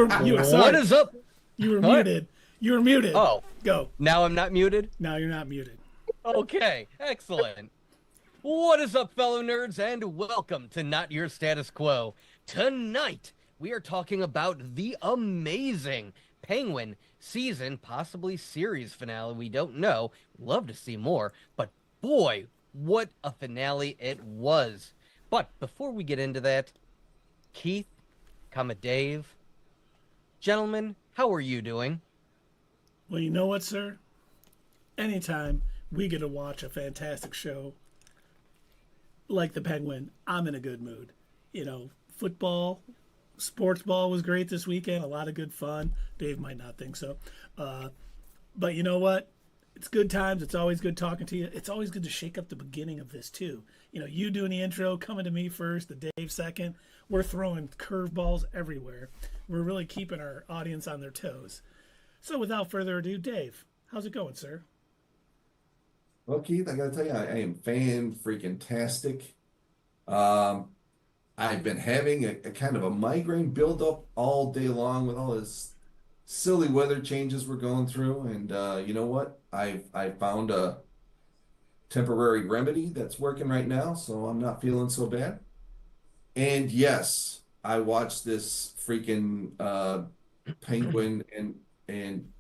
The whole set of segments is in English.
What is up? You were What? muted. You were muted. Oh, Go. now I'm not muted? Now you're not muted. Okay, excellent. What is up, fellow nerds, and welcome to Not Your Status Quo. Tonight, we are talking about the amazing Penguin season, possibly series finale. We don't know. Love to see more, but boy, what a finale it was. But before we get into that, Keith, Dave, gentlemen, how are you doing? Well, you know what, sir? Anytime we get to watch a fantastic show like the Penguin, I'm in a good mood. You know, football, sports ball was great this weekend. A lot of good fun. Dave might not think so. But you know what? It's good times. It's always good talking to you. It's always good to shake up the beginning of this, too. You know, you doing the intro, coming to me first, the Dave second. We're throwing curveballs everywhere. We're really keeping our audience on their toes. So without further ado, Dave, how's it going, sir? Well, Keith, I gotta tell you, I am fan-freaking-tastic. I've been having a kind of a migraine buildup all day long with all this silly weather changes we're going through, and you know what? I found a temporary remedy that's working right now, so I'm not feeling so bad. And yes, I watched this freaking Penguin, and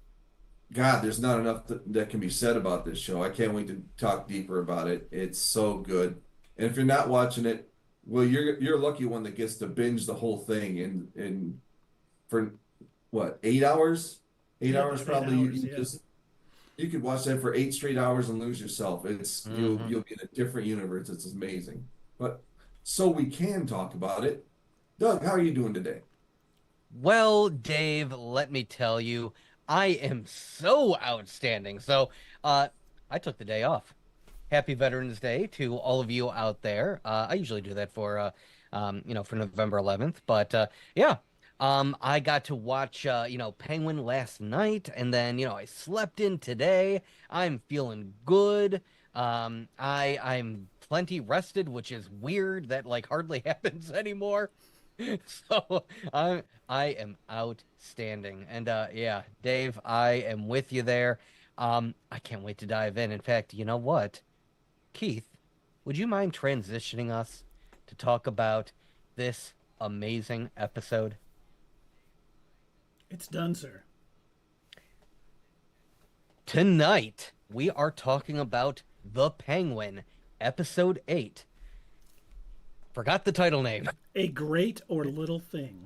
God, there's not enough that can be said about this show. I can't wait to talk deeper about it. It's so good. And if you're not watching it, well, you're a lucky one that gets to binge the whole thing in for what, 8 hours? 8 hours about probably. 8 hours, You could watch that for 8 straight hours and lose yourself. You'll be in a different universe. It's amazing. But so we can talk about it. Doug, how are you doing today? Well, Dave, let me tell you, I am so outstanding. So, I took the day off. Happy Veterans Day to all of you out there. I usually do that for, for November 11th. But, yeah, I got to watch, Penguin last night, and then, I slept in today. I'm feeling good. I'm plenty rested, which is weird. That, like, hardly happens anymore. So I am outstanding. And yeah, Dave, I am with you there. I can't wait to dive in. In fact, you know what? Keith, would you mind transitioning us to talk about this amazing episode? It's done, sir. Tonight, we are talking about The Penguin, episode 8. Forgot the title name. A great or little thing.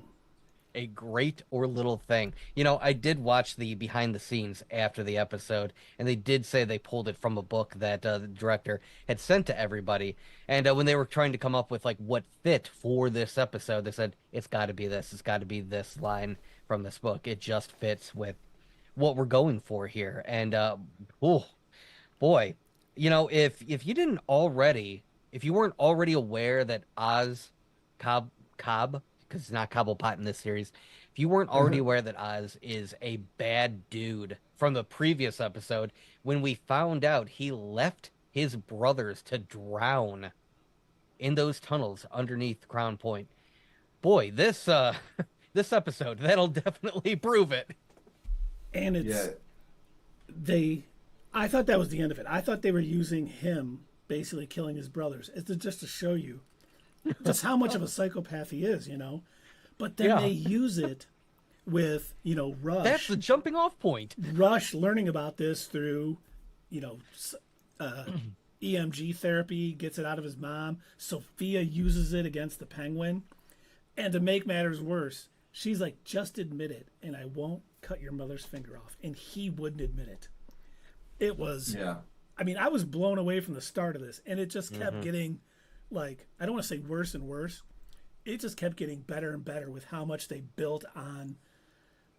A great or little thing. I did watch the behind the scenes after the episode, and they did say they pulled it from a book that the director had sent to everybody. And when they were trying to come up with like what fit for this episode, they said it's got to be this. It's got to be this line from this book. It just fits with what we're going for here. And oh boy, if you didn't already, if you weren't already aware that Cobb, because it's not Cobblepot in this series, if you weren't already aware that Oz is a bad dude from the previous episode, when we found out he left his brothers to drown in those tunnels underneath Crown Point, boy, this this episode, that'll definitely prove it. And I thought that was the end of it. I thought they were using him basically killing his brothers just to show you just how much of a psychopath he is, But then they use it with, Rush. That's the jumping off point. Rush learning about this through, EMG therapy, gets it out of his mom. Sophia uses it against the Penguin. And to make matters worse, she's like, just admit it, and I won't cut your mother's finger off. And he wouldn't admit it. It was, I was blown away from the start of this, and it just kept getting, like, I don't want to say worse and worse. It just kept getting better and better with how much they built on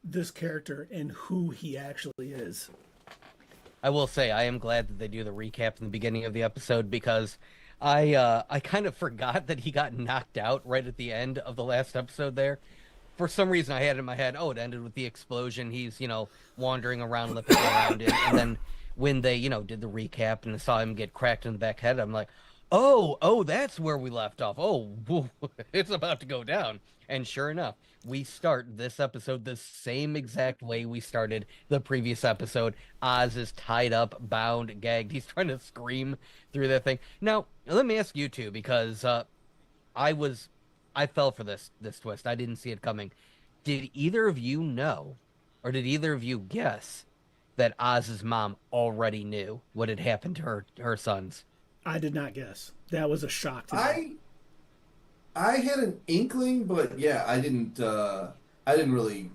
this character and who he actually is. I will say I am glad that they do the recap in the beginning of the episode, because I kind of forgot that he got knocked out right at the end of the last episode there. For some reason, I had it in my head, it ended with the explosion. He's, wandering around, limping around it. And then when they, did the recap and saw him get cracked in the back head, I'm like, Oh, that's where we left off. Oh, it's about to go down. And sure enough, we start this episode the same exact way we started the previous episode. Oz is tied up, bound, gagged. He's trying to scream through that thing. Now, let me ask you two, because I was I fell for this twist. I didn't see it coming. Did either of you know, or did either of you guess that Oz's mom already knew what had happened to her sons? I did not guess. That was a shock to me. I I had an inkling, but yeah, I didn't really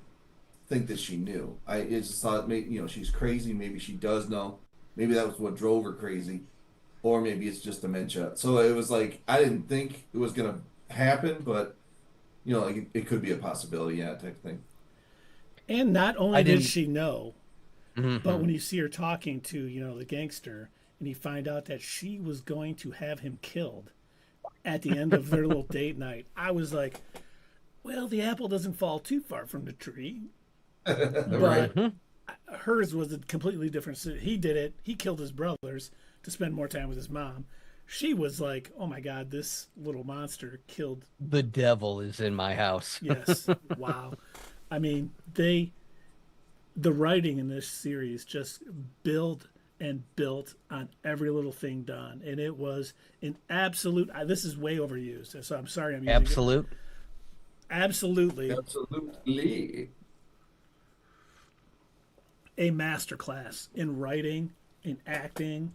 think that she knew. I just thought maybe she's crazy. Maybe she does know. Maybe that was what drove her crazy, or maybe it's just dementia. So it was like I didn't think it was gonna happen, but like it could be a possibility, yeah, type of thing. And not I only did didn't. she know, but Mhm. when you see her talking to, the gangster, and you find out that she was going to have him killed at the end of their little date night, I was like, well, the apple doesn't fall too far from the tree. Right. But hers was a completely different. He did it. He killed his brothers to spend more time with his mom. She was like, oh my God, this little monster killed. The devil is in my house. Yes. Wow. I mean, the writing in this series just built and built on every little thing done, and it was an absolute. This is way overused, so I'm sorry I'm using it. Absolute. Absolutely Absolutely. a masterclass in writing, in acting,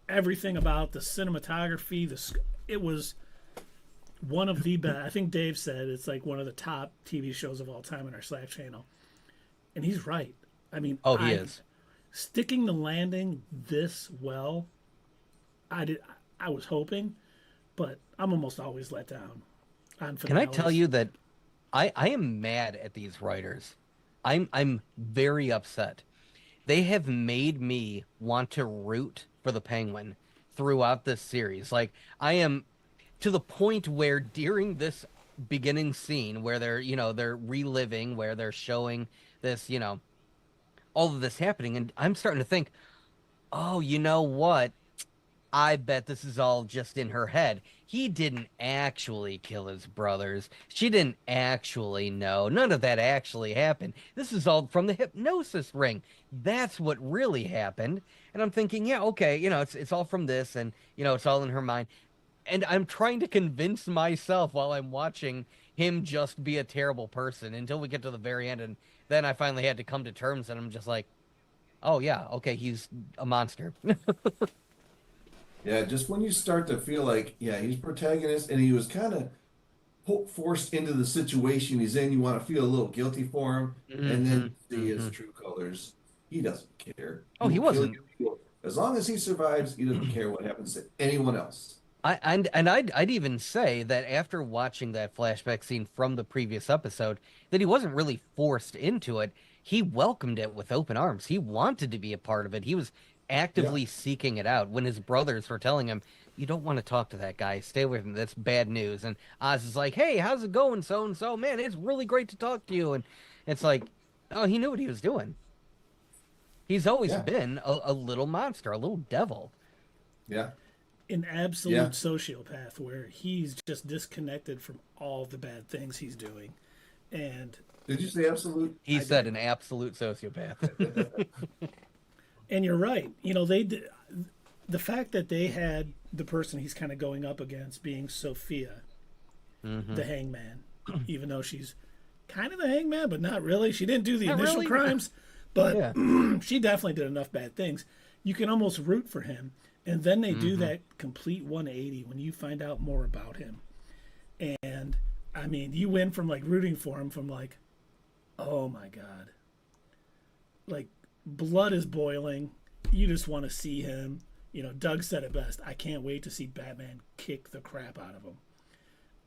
everything about the cinematography. It was one of the best. I think Dave said it's like one of the top TV shows of all time on our Slack channel, and he's right. I mean, Oh, he I is. sticking the landing this well, I did. I was hoping, but I'm almost always let down on Can I tell finales. you that I am mad at these writers. I'm very upset. They have made me want to root for the Penguin throughout this series. Like I am to the point where during this beginning scene where they're reliving, where they're showing this, all of this happening, and I'm starting to think, oh, you know what? I bet this is all just in her head. He didn't actually kill his brothers. She didn't actually know. None of that actually happened. This is all from the hypnosis ring. That's what really happened. And I'm thinking, yeah, okay, it's all from this, and it's all in her mind. And I'm trying to convince myself while I'm watching him just be a terrible person until we get to the very end, and then I finally had to come to terms, and I'm just like, oh yeah, okay, he's a monster. Yeah, just when you start to feel like, yeah, he's protagonist and he was kind of forced into the situation he's in, you want to feel a little guilty for him, and then hmm see his hmm true colors. He doesn't care. Oh, He he will kill wasn't. you. As long as he survives, he doesn't care what happens to anyone else. I'd even say that after watching that flashback scene from the previous episode, that he wasn't really forced into it. He welcomed it with open arms. He wanted to be a part of it. He was Yeah. actively seeking it out when his brothers were telling him, "You don't want to talk to that guy. Stay away from him. That's bad news." And Oz is like, "Hey, how's it going, so and so? Man, it's really great to talk to you." And it's like, oh, he knew what he was doing. He's always Yeah. been a little monster, a little devil. Yeah. An absolute Yeah. sociopath where he's just disconnected from all the bad things he's doing. And Did you say absolute? He I said did. an absolute sociopath. And you're right. The fact that they had the person he's kind of going up against being Sophia, hmm the hangman, even though she's kind of the hangman, but not really. She didn't do the Not initial really. crimes, but Yeah. she definitely did enough bad things. You can almost root for him. And then they do hmm that complete 180 when you find out more about him. And I mean, you went from like rooting for him from like, oh my God, like blood is boiling. You just want to see him. Doug said it best. I can't wait to see Batman kick the crap out of him.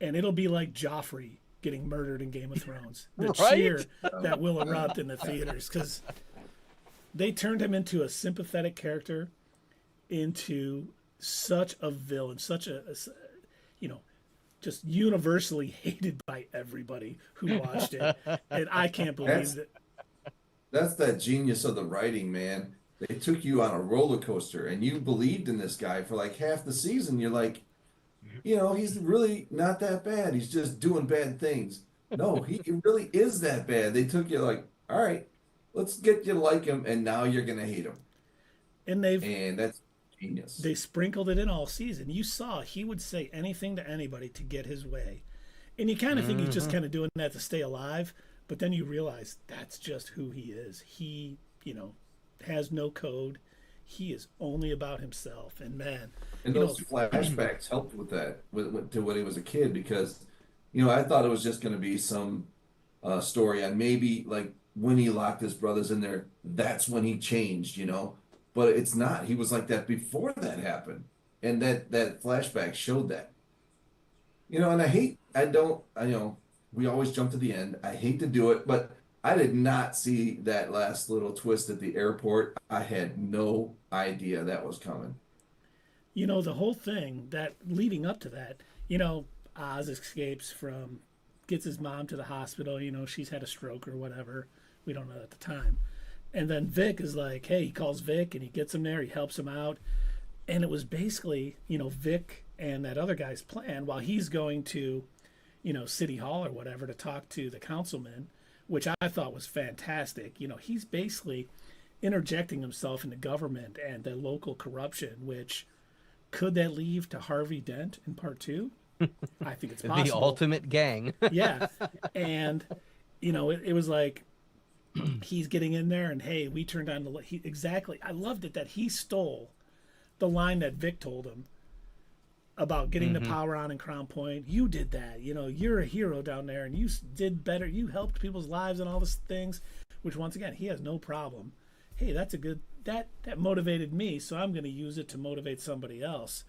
And it'll be like Joffrey getting murdered in Game of Thrones. The Right? cheer that will erupt in the theaters because they turned him into a sympathetic character, into such a villain, such you know, just universally hated by everybody who watched it. And I can't believe That's that. that's that genius of the writing, man. They took you on a roller coaster, and you believed in this guy for like half the season. You're like, he's really not that bad. He's just doing bad things. No, he really is that bad. They took you like, all right, let's get you to like him, and now you're gonna hate him. And And that's genius. they sprinkled it in all season. You saw he would say anything to anybody to get his way. And you kind of think he's just kind of doing that to stay alive, but then you realize that's just who he is. He, has no code. He is only about himself. And man, And those flashbacks helped with that, to when he was a kid, because, I thought it was just going to be some story on maybe like when he locked his brothers in there, that's when he changed. But it's not. He was like that before that happened. And that flashback showed that. And we always jump to the end. I hate to do it, but I did not see that last little twist at the airport. I had no idea that was coming. the whole thing that leading up to that, Oz escapes from, gets his mom to the hospital. She's had a stroke or whatever. We don't know at the time. And then Vic is like, hey, he calls Vic and he gets him there. He helps him out. And it was basically, Vic and that other guy's plan while he's going to, City Hall or whatever to talk to the councilman, which I thought was fantastic. He's basically interjecting himself into government and the local corruption, which could that lead to Harvey Dent in part two? I think it's possible. The ultimate gang. Yeah. And, it was like he's getting in there and, hey, we turned on the exactly. I loved it that he stole the line that Vic told him about getting the power on in Crown Point. You did that. You're a hero down there and you did better. You helped people's lives and all these things, which once again, he has no problem. Hey, that's a good, that motivated me, so I'm going to use it to motivate somebody else.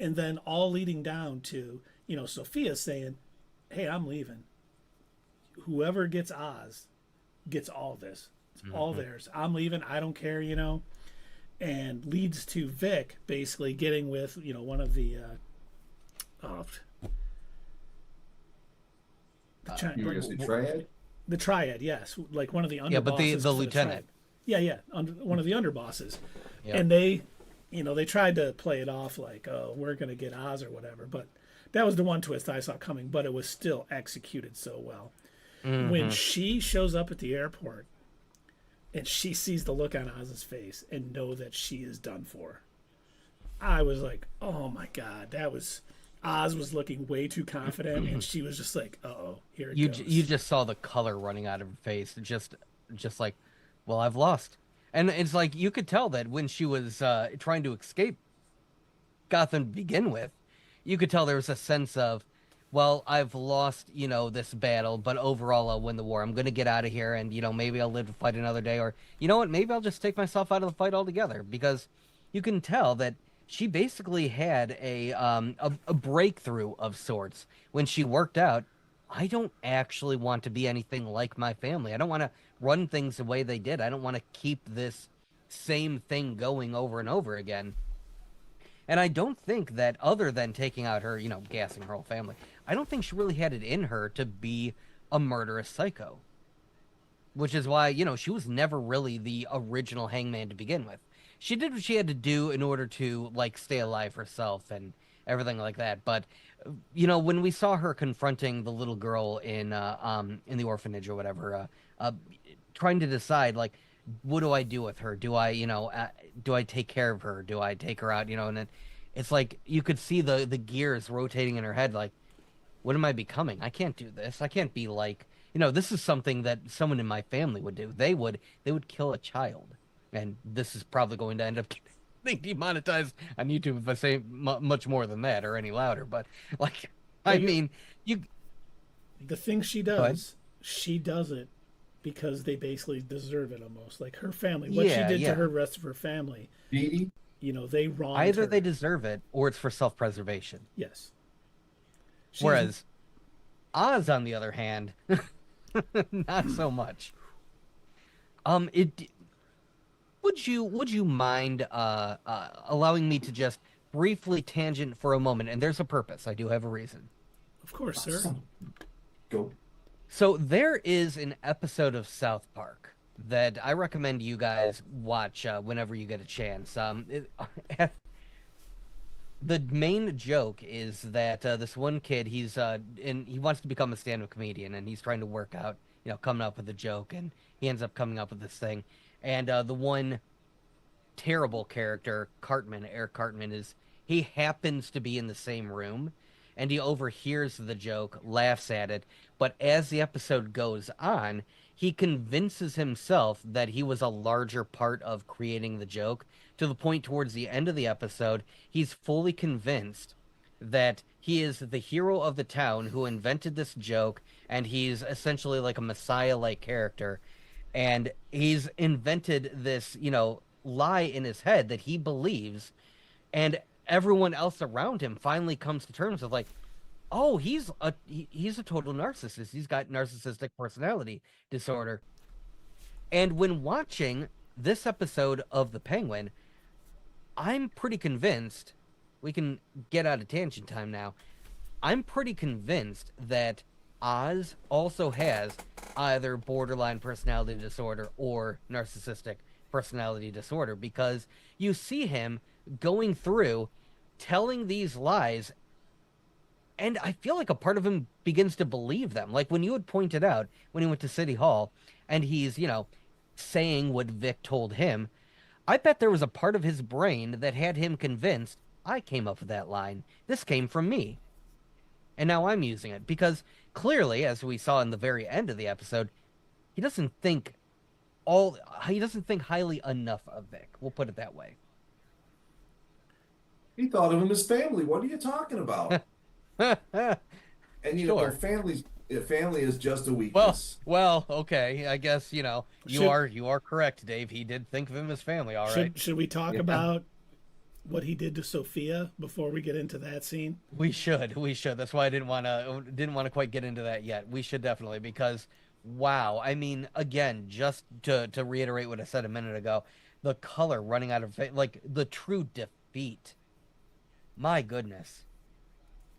And then all leading down to, Sophia saying, hey, I'm leaving. Whoever gets Oz gets all this. It's all theirs. I'm leaving. I don't care, and leads to Vic basically getting with, one of the Triad? The Triad, yes. Like one of the underbosses. Yeah, but the lieutenant. Yeah. One of the underbosses. Yep. And they, they tried to play it off like, oh, we're going to get Oz or whatever. But that was the one twist I saw coming, but it was still executed so well. When she shows up at the airport and she sees the look on Oz's face and know that she is done for, I was like, oh my God, that was... Oz was looking way too confident, and she was just like, "Uh-oh, here it goes." You just saw the color running out of her face, just like, well, I've lost. And it's like you could tell that when she was trying to escape Gotham to begin with, you could tell there was a sense of, well, I've lost, this battle, but overall I'll win the war. I'm going to get out of here, and maybe I'll live to fight another day, or you know what, maybe I'll just take myself out of the fight altogether, because you can tell that she basically had a breakthrough of sorts when she worked out. I don't actually want to be anything like my family. I don't want to run things the way they did. I don't want to keep this same thing going over and over again. And I don't think that, other than taking out her, gassing her whole family, I don't think she really had it in her to be a murderous psycho. Which is why, she was never really the original Hangman to begin with. She did what she had to do in order to, like, stay alive herself and everything like that. But, when we saw her confronting the little girl in the orphanage or whatever, trying to decide, like, what do I do with her? Do I, do I take care of her? Do I take her out? And then it's like you could see the gears rotating in her head, like, what am I becoming? I can't do this. I can't be like, this is something that someone in my family would do. They would kill a child. And this is probably going to end up getting demonetized on YouTube if I say much more than that or any louder. But, like, the thing she does it because they basically deserve it almost. Like her family, what she did to her rest of her family. They wronged either her. They deserve it or it's for self-preservation. Yes. Whereas Oz, on the other hand, not so much. Would you mind allowing me to just briefly tangent for a moment? And there's a purpose. I do have a reason. Of course, sir. Go. So there is an episode of South Park that I recommend you guys watch whenever you get a chance. The main joke is that this one kid, he wants to become a stand-up comedian, and he's trying to work out, coming up with a joke, and he ends up coming up with this thing. And the one terrible character, Eric Cartman, he happens to be in the same room, and he overhears the joke, laughs at it, but as the episode goes on, he convinces himself that he was a larger part of creating the joke, to the point towards the end of the episode, he's fully convinced that he is the hero of the town who invented this joke, and he's essentially like a messiah-like character, and he's invented this, lie in his head that he believes, and everyone else around him finally comes to terms with like, oh, he's a total narcissist. He's got narcissistic personality disorder. And when watching this episode of The Penguin, I'm pretty convinced, we can get out of tangent time now. I'm pretty convinced that Oz also has either borderline personality disorder or narcissistic personality disorder, because you see him going through telling these lies, and I feel like a part of him begins to believe them. Like when you had pointed out when he went to City Hall and he's, saying what Vic told him, I bet there was a part of his brain that had him convinced, I came up with that line. This came from me. And now I'm using it. Because clearly, as we saw in the very end of the episode, he doesn't think highly enough of Vic. We'll put it that way. He thought of him as family. What are you talking about? And Sure. family is just a Well, weakness. well, okay. I guess, you Should- are correct, Dave. He did think of him as family, all right. Should we talk Yeah. about what he did to Sophia before we get into that scene? We should. That's why I didn't want to quite get into that yet. We should definitely, because wow. I mean, again, just to reiterate what I said a minute ago, the color running out of like the true defeat. My goodness.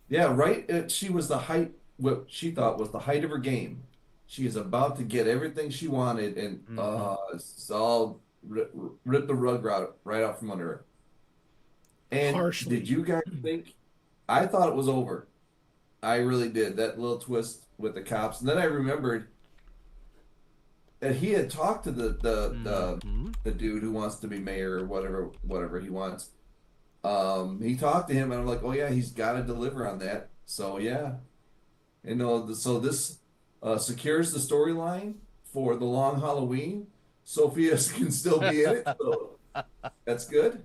Yeah, right. She was what she thought was the height of her game. She is about to get everything she wanted, and it's all rip the rug right out from under her. And Harshly. did you guys think? I thought it was over. I really did. That little twist with the cops, and then I remembered that he had talked to the dude who wants to be mayor or whatever he wants. He talked to him, and I'm like, oh yeah, he's got to deliver on that. So yeah, so this secures the storyline for the long Halloween. Sophia can still be in it, so that's good.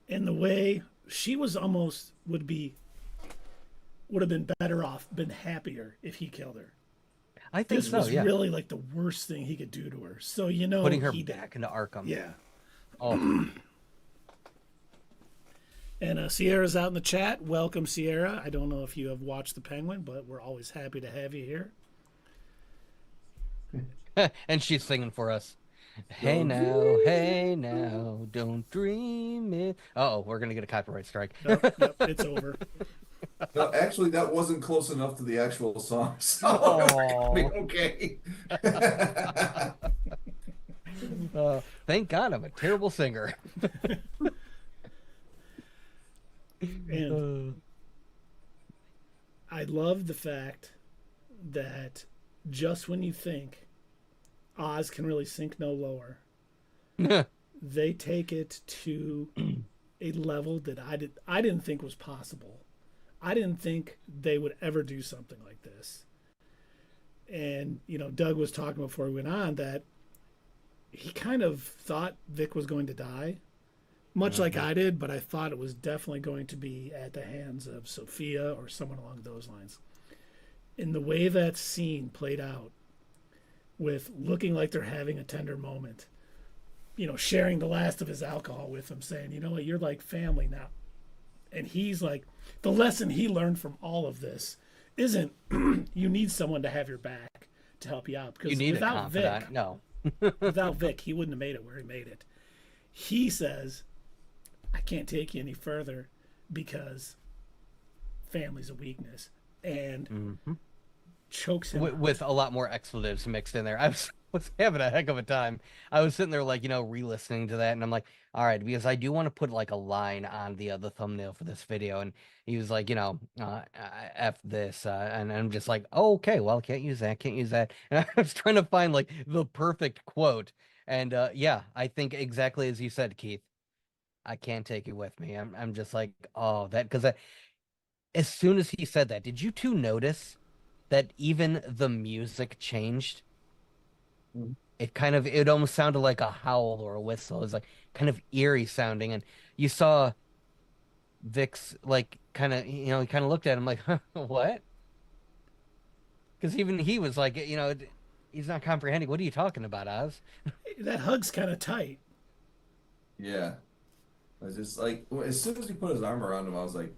And the way she was almost would have been better off, been happier if he killed her. I think This so, was yeah. really like the worst thing he could do to her. So Putting her he did. back into Arkham. Yeah. Oh, And Sierra's out in the chat. Welcome, Sierra. I don't know if you have watched The Penguin, but we're always happy to have you here. and she's singing for us. Hey now, don't dream it. Uh-oh, we're gonna get a copyright strike. Yep, it's over. No, actually, that wasn't close enough to the actual song, so Aw. okay. Thank God I'm a terrible singer. And I love the fact that just when you think Oz can really sink no lower, they take it to a level that I didn't think was possible. I didn't think they would ever do something like this. And, Doug was talking before we went on that he kind of thought Vic was going to die, much like I did, but I thought it was definitely going to be at the hands of Sophia or someone along those lines. In the way that scene played out, with looking like they're having a tender moment, sharing the last of his alcohol with him, saying, you know what, you're like family now. And he's like, the lesson he learned from all of this isn't you need someone to have your back to help you out. Because You need a without confidant. Vic, No. without Vic, he wouldn't have made it where he made it. He says, I can't take you any further because family's a weakness. And chokes him with out. a lot more expletives mixed in there. I was having a heck of a time. I was sitting there like, re-listening to that, and I'm like, all right, because I do want to put like a line on the thumbnail for this video, and he was like, F this, and I'm just like, oh, okay, well, can't use that, can't use that, and I was trying to find like the perfect quote, and yeah, I think exactly as you said, Keith. I can't take it with me. I'm just like, oh, that because as soon as he said that, did you two notice that even the music changed? Mhm. It almost sounded like a howl or a whistle. It was like kind of eerie sounding, and you saw Vic's like kind of he kind of looked at him like, huh, what? Because even he was like, he's not comprehending. What are you talking about, Oz? That hug's kind of tight. Yeah. I was just like, as soon as he put his arm around him, I was like,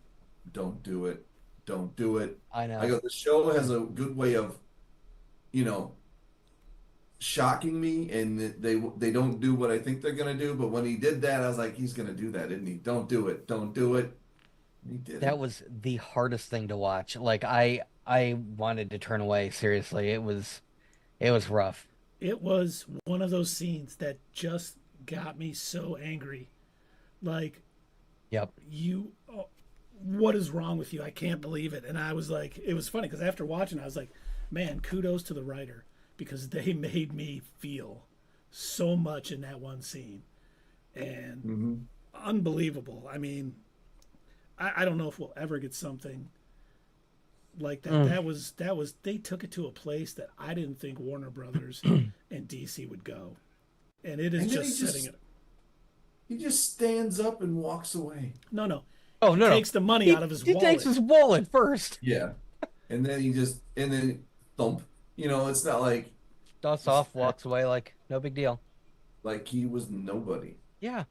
don't do it. Don't do it. I I know go, the show has a good way of, you know, shocking me, and they don't do what I think they're gonna do. But when he did that, I was like, he's gonna do that, isn't he? Don't do it. Don't do it. And he that didn't. was the hardest thing to watch. Like I wanted to turn away. Seriously, it was rough. It was one of those scenes that just got me so angry. Like, Yep. you, oh, what is wrong with you? I can't believe it. And I was like, it was funny because after watching, I was like, man, kudos to the writer because they made me feel so much in that one scene. And Hmm. unbelievable. I mean, I don't know if we'll ever get something like that. Mm. That was they took it to a place that I didn't think Warner Brothers and DC would go. And it is And then just setting it. he just stands up and walks away. No, no. Oh He no, no. takes the money out He of his he takes wallet. his wallet first. Yeah. And then thump. It's not Dusts off, walks away like no big deal. like he was nobody. Yeah.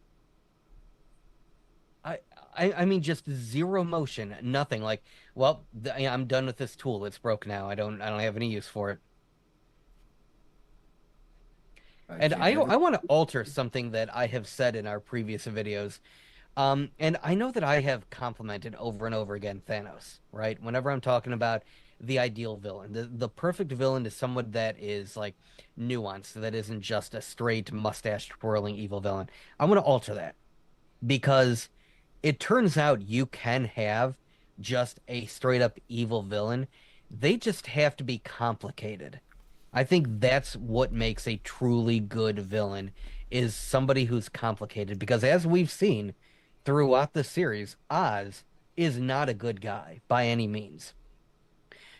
I I mean just zero motion, nothing. Like, well, I'm done with this tool. It's broke now. I don't have any use for it. I And can't I have it. I want to alter something that I have said in our previous videos. And I know that I have complimented over and over again Thanos, right? Whenever I'm talking about the ideal villain, the perfect villain is someone that is like nuanced, that isn't just a straight mustache twirling evil villain. I want to alter that because it turns out you can have just a straight up evil villain. They just have to be complicated. I think that's what makes a truly good villain is somebody who's complicated because as we've seen throughout the series, Oz is not a good guy by any means.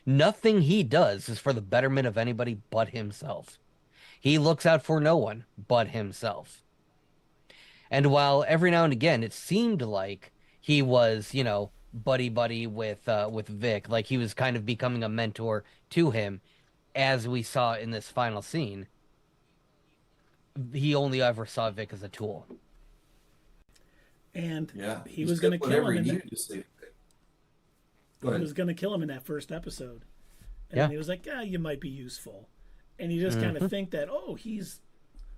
Nothing he does is for the betterment of anybody but himself. He looks out for no one but himself. And while every now and again it seemed like he was, buddy buddy with Vic, like he was kind of becoming a mentor to him, as we saw in this final scene, he only ever saw Vic as a tool. And Yeah. he He was going said to kill whatever him he in that. needed to say. Go He ahead. was going to kill him in that first episode, and then Yeah. he was like, "Yeah, you might be useful," and you just kind Hmm. of think that, oh, he's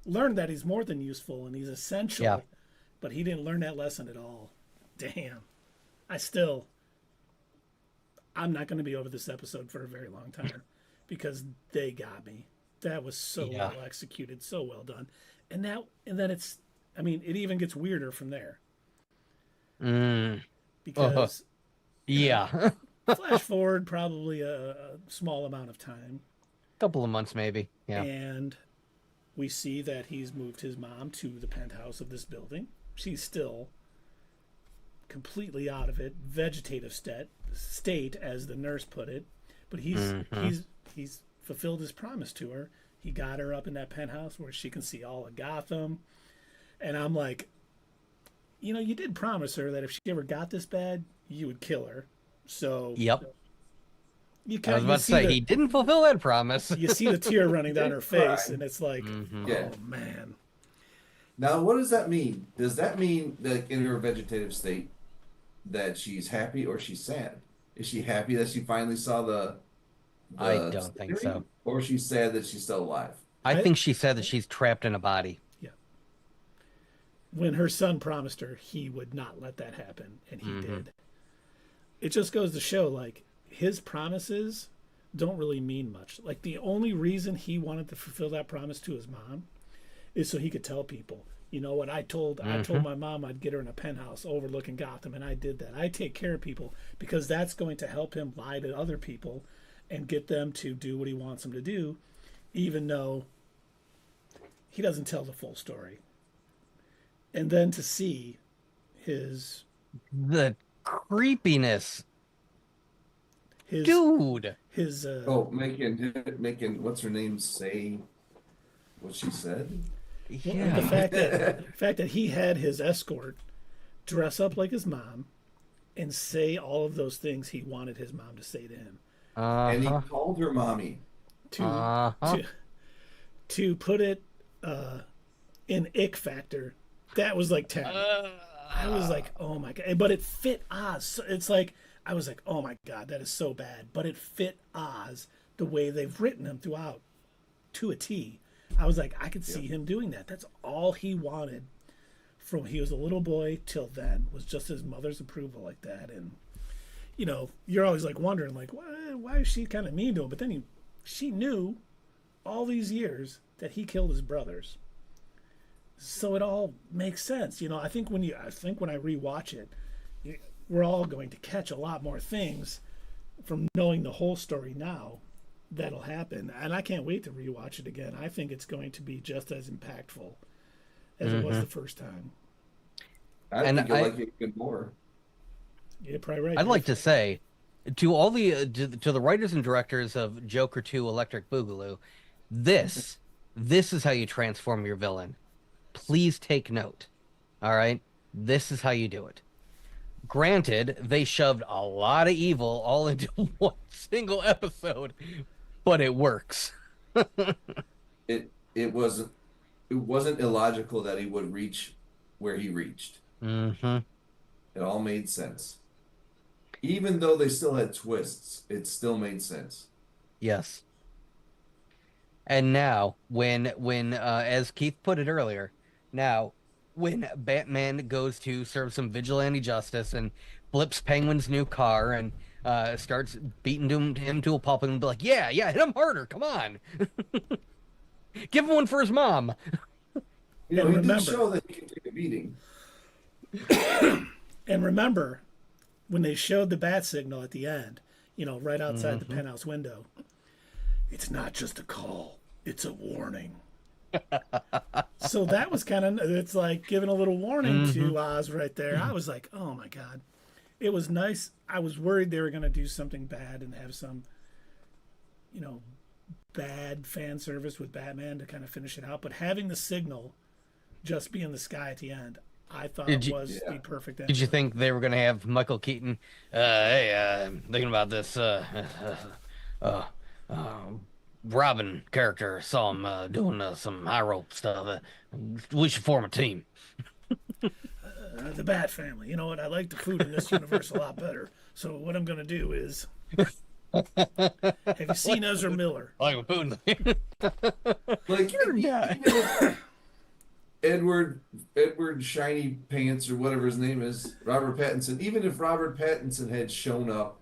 learned that he's more than useful and he's Yeah. essential, but he didn't learn that lesson at all. Damn. I still, I'm not going to be over this episode for a very long time because they got me. That was so Yeah. well executed, so well done, and then it's, I mean, it even gets weirder from there Mm. Oh, because you know, yeah. flash forward probably a small amount of time, Couple of months maybe. Yeah. and we see that he's moved his mom to the penthouse of this building. She's still completely out of it, vegetative state, as the nurse put it. But he's fulfilled his promise to her. He got her up in that penthouse where she can see all of Gotham. And I'm like, you did promise her that if she ever got this bad, you would kill her. So Yep. you I was kind about you to see say the he didn't fulfill that promise. you see the tear running down her face, Cry. and it's like, Yeah. oh man. Now, what does that mean? Does that mean that in her vegetative state that she's happy or she's sad? Is she happy that she finally saw I the don't think scenery, so. or she's sad that she's still alive? I I think she said that she's trapped in a body. Yeah. When her son promised her he would not let that happen, and he did. It just goes to show, like, his promises don't really mean much. Like the only reason he wanted to fulfill that promise to his mom is so he could tell people, you know what, I told my mom I'd get her in a penthouse overlooking Gotham, and I did that. I take care of people because that's going to help him lie to other people and get them to do what he wants them to do, even though he doesn't tell the full story. And then to see his The creepiness, his dude. his Oh, making what's her name say what she said? the Yeah. fact that he had his escort dress up like his mom and say all of those things he wanted his mom to say to him. And he Uh-huh. called her mommy. To Uh-huh. to put it in ick factor, that was like 10. I was like, oh my god, but it fit Oz. So it's like I was like, oh my god, that is so bad, but it fit Oz the way they've written him throughout to a T. I was like, I could see him doing that. That's all he wanted from he was a little boy till then, was just his mother's approval like that. And you know, you're always like wondering like, why is she kind of mean to him? But then she knew all these years that he killed his brothers. So it all makes sense. You know, I think when I rewatch it, we're all going to catch a lot more things from knowing the whole story now that'll happen. And I can't wait to rewatch it again. I think it's going to be just as impactful as it was the first time. I And think you'll like it even more. You're probably right. I'd like to say to all the to the writers and directors of Joker 2 Electric Boogaloo, this is how you transform your villain. Please take note. All right? This is how you do it. Granted, they shoved a lot of evil all into one single episode, but it works. It wasn't illogical that he would reach where he reached. Mm-hmm. It all made sense. Even though they still had twists, it still made sense. Yes. And now, when as Keith put it earlier, now when Batman goes to serve some vigilante justice and flips Penguin's new car and starts beating him to a pulp and be like, yeah, hit him harder, come on, give him one for his mom. You know, And he did remember- show that he can take a beating. And remember, when they showed the bat signal at the end, you know, right outside the penthouse window, it's not just a call, it's a warning. So that was kind of, it's like giving a little warning to Oz right there. I was like, oh my God. It was nice. I was worried they were going to do something bad and have some, you know, bad fan service with Batman to kind of finish it out. But having the signal just be in the sky at the end, I thought was the perfect end. Did you think they were gonna have Michael Keaton? Hey, I'm thinking about this. Robin character. Saw him doing some high rope stuff. We should form a team. The Bat Family. You know what? I like the food in this universe a lot better. So what I'm going to do is, have you seen Ezra Miller? Like food. Like Yeah. even if Edward Shiny Pants or whatever his name is, Robert Pattinson. Even if Robert Pattinson had shown up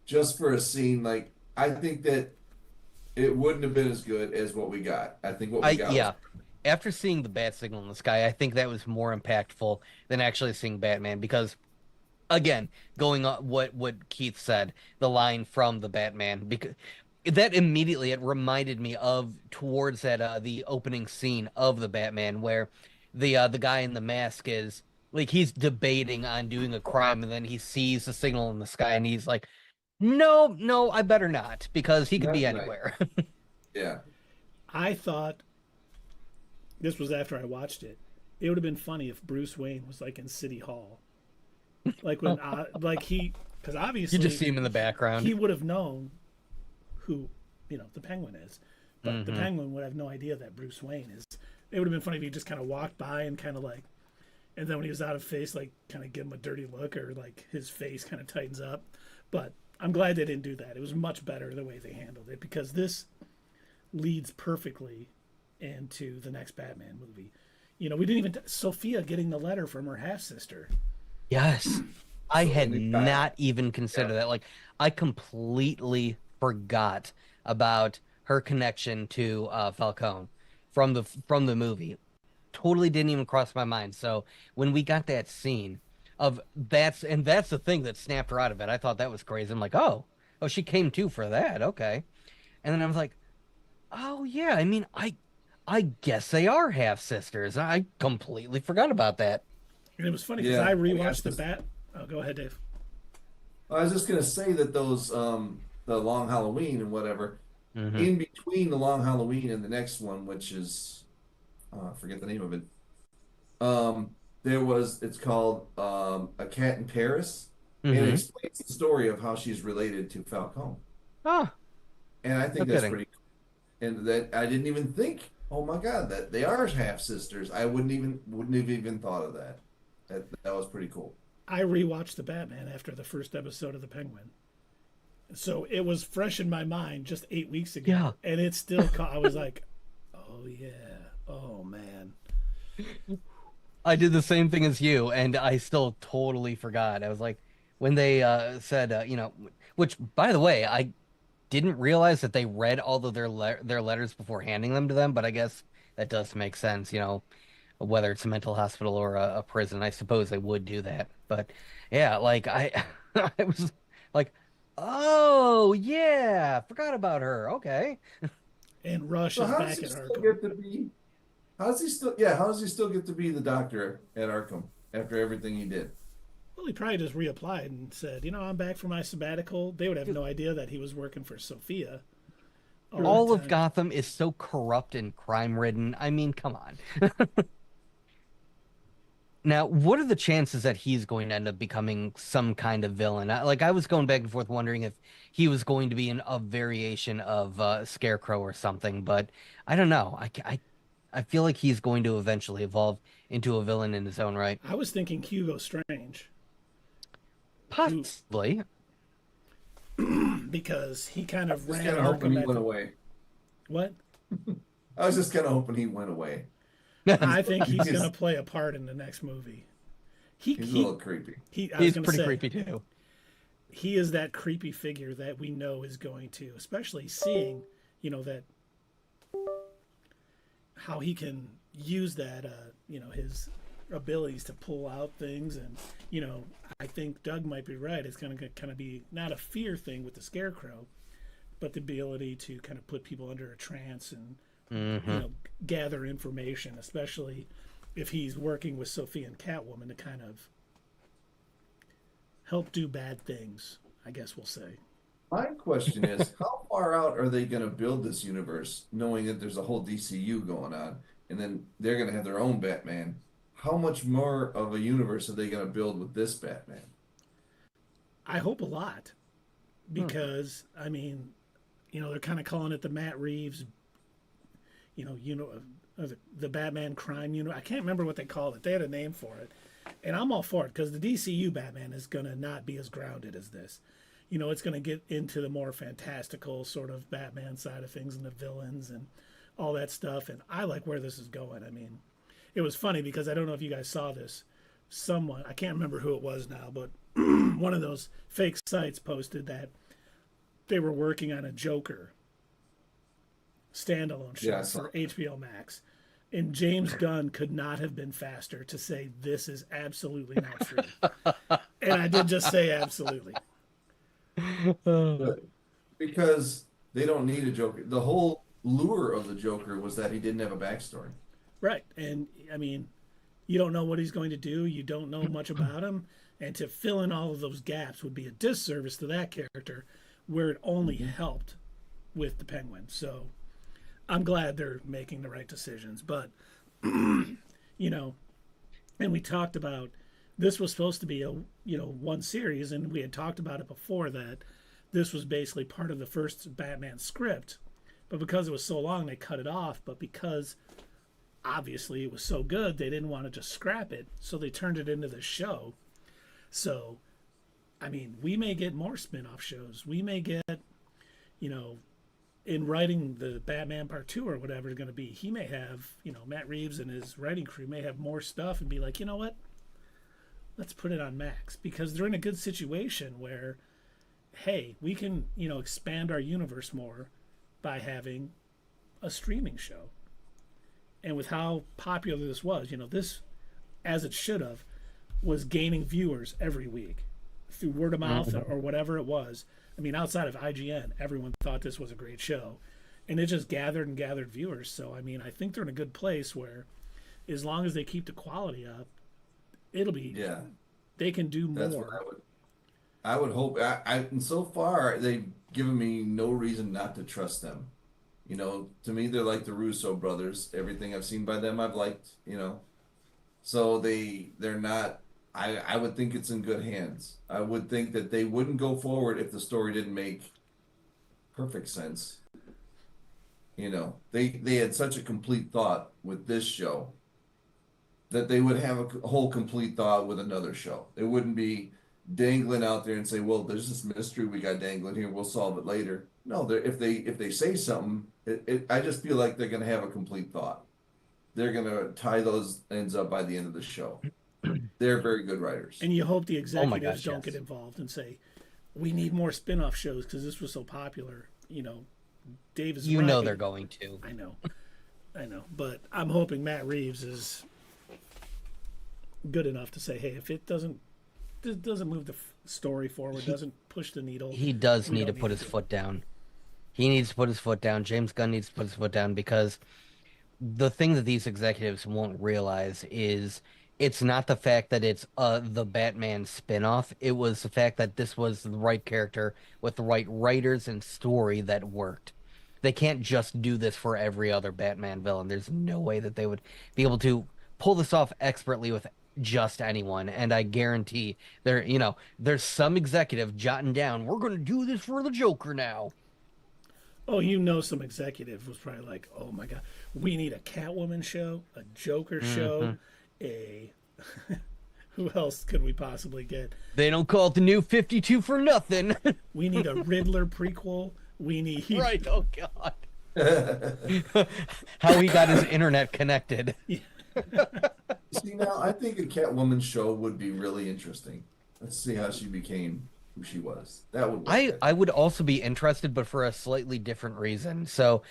just for a scene, like I think that it wouldn't have been as good as what we got. I think what we got. Yeah. After seeing the bat signal in the sky, I think that was more impactful than actually seeing Batman because, again, going on what Keith said, the line from the Batman, because that immediately it reminded me of towards that the opening scene of the Batman where the guy in the mask is like debating on doing a crime and then he sees the signal in the sky and he's like, no, I better not because he could be That's right. anywhere. Yeah. I thought, this was after I watched it, it would have been funny if Bruce Wayne was like in City Hall. Like when, because obviously You just see him in the background. he would have known who, you know, the Penguin is. But the Penguin would have no idea that Bruce Wayne is. It would have been funny if he just kind of walked by and kind of like, and then when he was out of face, like kind of give him a dirty look or like his face kind of tightens up. But I'm glad they didn't do that. It was much better the way they handled it because this leads perfectly into the next Batman movie. You know, we didn't even, Sophia getting the letter from her half sister. Yes. I had many times. not even considered that. Like, I completely forgot about her connection to Falcone from the movie. Totally didn't even cross my mind. So when we got that scene of that's the thing that snapped her out of it. I thought that was crazy. I'm like, oh, she came too for that. Okay. And then I was like, oh yeah, I mean, I guess they are half sisters. I completely forgot about that. And it was funny because Yeah, I I guess rewatched the this, Bat. Oh, go ahead, Dave. I was just gonna say that those the Long Halloween and whatever, Hmm. in between the Long Halloween and the next one, which is I forget the name of it. There was it's called A Cat in Paris, and it Hmm. explains the story of how she's related to Falcone. Oh, And I no think that's kidding. pretty cool. And that I didn't even think, oh my God, that they are half sisters. I wouldn't have even thought of that. That was pretty cool. I rewatched the Batman after the first episode of the Penguin, so it was fresh in my mind just 8 weeks Yeah. ago, and it still. I was like, oh yeah, oh man. I did the same thing as you, and I still totally forgot. I was like, when they said, which by the way, I didn't realize that they read all of their letters before handing them to them, but I guess that does make sense, whether it's a mental hospital or a prison. I suppose they would do that. But yeah, like I I was like, oh yeah, forgot about her. Okay. And Rush So is how does back he at still Arkham. get to be? How does he still? Yeah, how does he still get to be the doctor at Arkham after everything he did? Well, he probably just reapplied and said, I'm back for my sabbatical. They would have no idea that he was working for Sophia all that All of time. Gotham is so corrupt and crime ridden. I mean, come on. Now, what are the chances that he's going to end up becoming some kind of villain? I was going back and forth wondering if he was going to be a variation of Scarecrow or something, but I don't know. I feel like he's going to eventually evolve into a villain in his own right. I was thinking Hugo Strange, who Possibly. because he kind I was of just ran kind of hoping Arkham he at went the away. what? I was just kind of hoping he went away. I think He he's gonna just play a part in the next movie. He he's a he little creepy. he. I was He's gonna pretty say creepy too. he is that creepy figure that we know is going to, especially seeing, that how he can use that, his abilities to pull out things, and I think Doug might be right. It's going to kind of be not a fear thing with the Scarecrow, but the ability to kind of put people under a trance and Hmm. gather information, especially if he's working with Sophie and Catwoman to kind of help do bad things. I guess we'll say. My question is, how far out are they going to build this universe, knowing that there's a whole DCU going on, and then they're going to have their own Batman? How much more of a universe are they going to build with this Batman? I hope a lot Hmm. because I mean, they're kind of calling it the Matt Reeves, the Batman crime unit. I can't remember what they called it. They had a name for it, and I'm all for it because the DCU Batman is gonna not be as grounded as this. It's gonna get into the more fantastical sort of Batman side of things and the villains and all that stuff. And I like where this is going. I mean, it was funny because I don't know if you guys saw this. Someone, I can't remember who it was now, but one of those fake sites posted that they were working on a Joker standalone Yeah, I show saw for that. HBO Max. And James Gunn could not have been faster to say this is absolutely not true. And I did just say absolutely. But because they don't need a Joker. The whole lure of the Joker was that he didn't have a backstory. Right. And I mean, you don't know what he's going to do, you don't know much about him. And to fill in all of those gaps would be a disservice to that character where it only Mhm. helped with the Penguin. So I'm glad they're making the right decisions. But, you know, and we talked about this was supposed to be a one series, and we had talked about it before that this was basically part of the first Batman script, but because it was so long they cut it off. But because obviously it was so good they didn't want to just scrap it, so they turned it into the show. So I mean, we may get more spin-off shows, we may get, you know in writing the Batman Part 2 or whatever it's going to be, he may have, Matt Reeves and his writing crew may have more stuff and be like, you know what, let's put it on Max, because they're in a good situation where hey, we can, expand our universe more by having a streaming show. And with how popular this was, this, as it should have, was gaining viewers every week through word of mouth Mhm. or whatever it was. I mean, outside of IGN, everyone thought this was a great show. And it just gathered and gathered viewers. So, I mean, I think they're in a good place where as long as they keep the quality up, it'll be, Yeah, they can do that's what more. I would hope. And so far they've given me no reason not to trust them. To me, they're like the Russo brothers. Everything I've seen by them, I've liked. So they're not. I would think it's in good hands. I would think that they wouldn't go forward if the story didn't make perfect sense. They had such a complete thought with this show that they would have a whole complete thought with another show. It wouldn't be dangling out there and say, "Well, there's this mystery we got dangling here. We'll solve it later." No, if they say something, I just feel like they're going to have a complete thought. They're going to tie those ends up by the end of the show. They're very good writers. And you hope the Oh my executives gosh, don't get yes. involved and say, we need more spin off shows because this was so popular. Dave is You right. know they're going to. I know. I know. But I'm hoping Matt Reeves is good enough to say, hey, if it doesn't move the story forward, doesn't push the needle, He does we need to don't need put to his do it. foot down. He needs to put his foot down. James Gunn needs to put his foot down because the thing that these executives won't realize is it's not the fact that it's the Batman spin-off. It was the fact that this was the right character with the right writers and story that worked. They can't just do this for every other Batman villain. There's no way that they would be able to pull this off expertly with just anyone. And I guarantee there's some executive jotting down, we're going to do this for the Joker now. Oh, some executive was probably like, oh my God, we need a Catwoman show, a Joker show, Hmm. a. Who else could we possibly get? They don't call it the new 52 for nothing. We need a Riddler prequel. We need. Right. Oh, God. How he got his internet connected. See, now I think a Catwoman show would be really interesting. Let's see how she became who she was. That would work, I, I I think. would also be interested, but for a slightly different reason. So,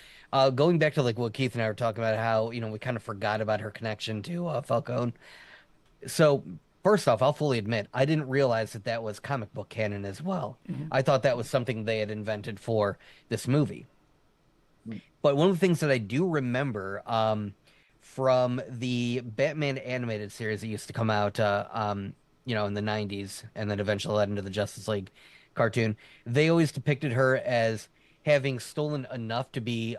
going back to like what Keith and I were talking about, how, we kind of forgot about her connection to Falcone. So, first off, I'll fully admit, I didn't realize that that was comic book canon as well. Mhm. I thought that was something they had invented for this movie. But one of the things that I do remember from the Batman animated series that used to come out, in the 90s and then eventually led into the Justice League cartoon, they always depicted her as having stolen enough to be,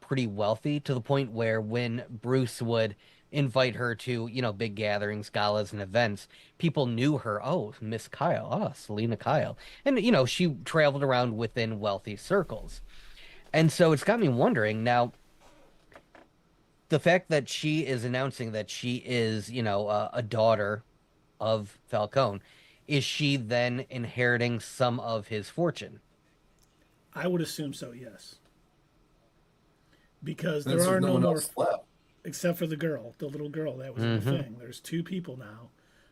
pretty wealthy to the point where when Bruce would invite her to, big gatherings, galas, and events, people knew her. Oh, Miss Kyle. Oh, Selena Kyle. And, she traveled around within wealthy circles. And so it's got me wondering now, the fact that she is announcing that she is, a daughter of Falcone, is she then inheriting some of his fortune? I would assume so, yes. Because there Since there's are no no one more, else left. except for the little girl that was in the Hmm. thing. There's two people now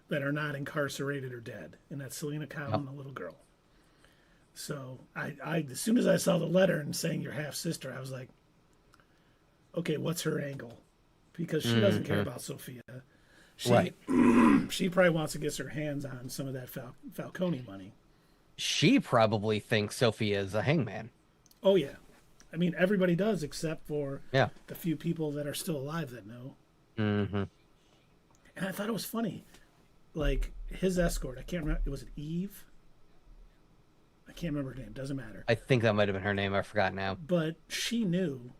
that are not incarcerated or dead, and that's Selena Kyle Yep. and the little girl. So as soon as I saw the letter and saying your half sister, I was like, okay, what's her angle? Because she doesn't care Hmm. about Sophia. She Right. she probably wants to get her hands on some of that Falcone money. She probably thinks Sophie is a hangman. Oh yeah, I mean everybody does except for Yeah. the few people that are still alive that know. Hmm. And I thought it was funny, like his escort. I can't remember. It was it Eve. I can't remember her name. Doesn't matter. I think that might have been her name. I forgot now. But she knew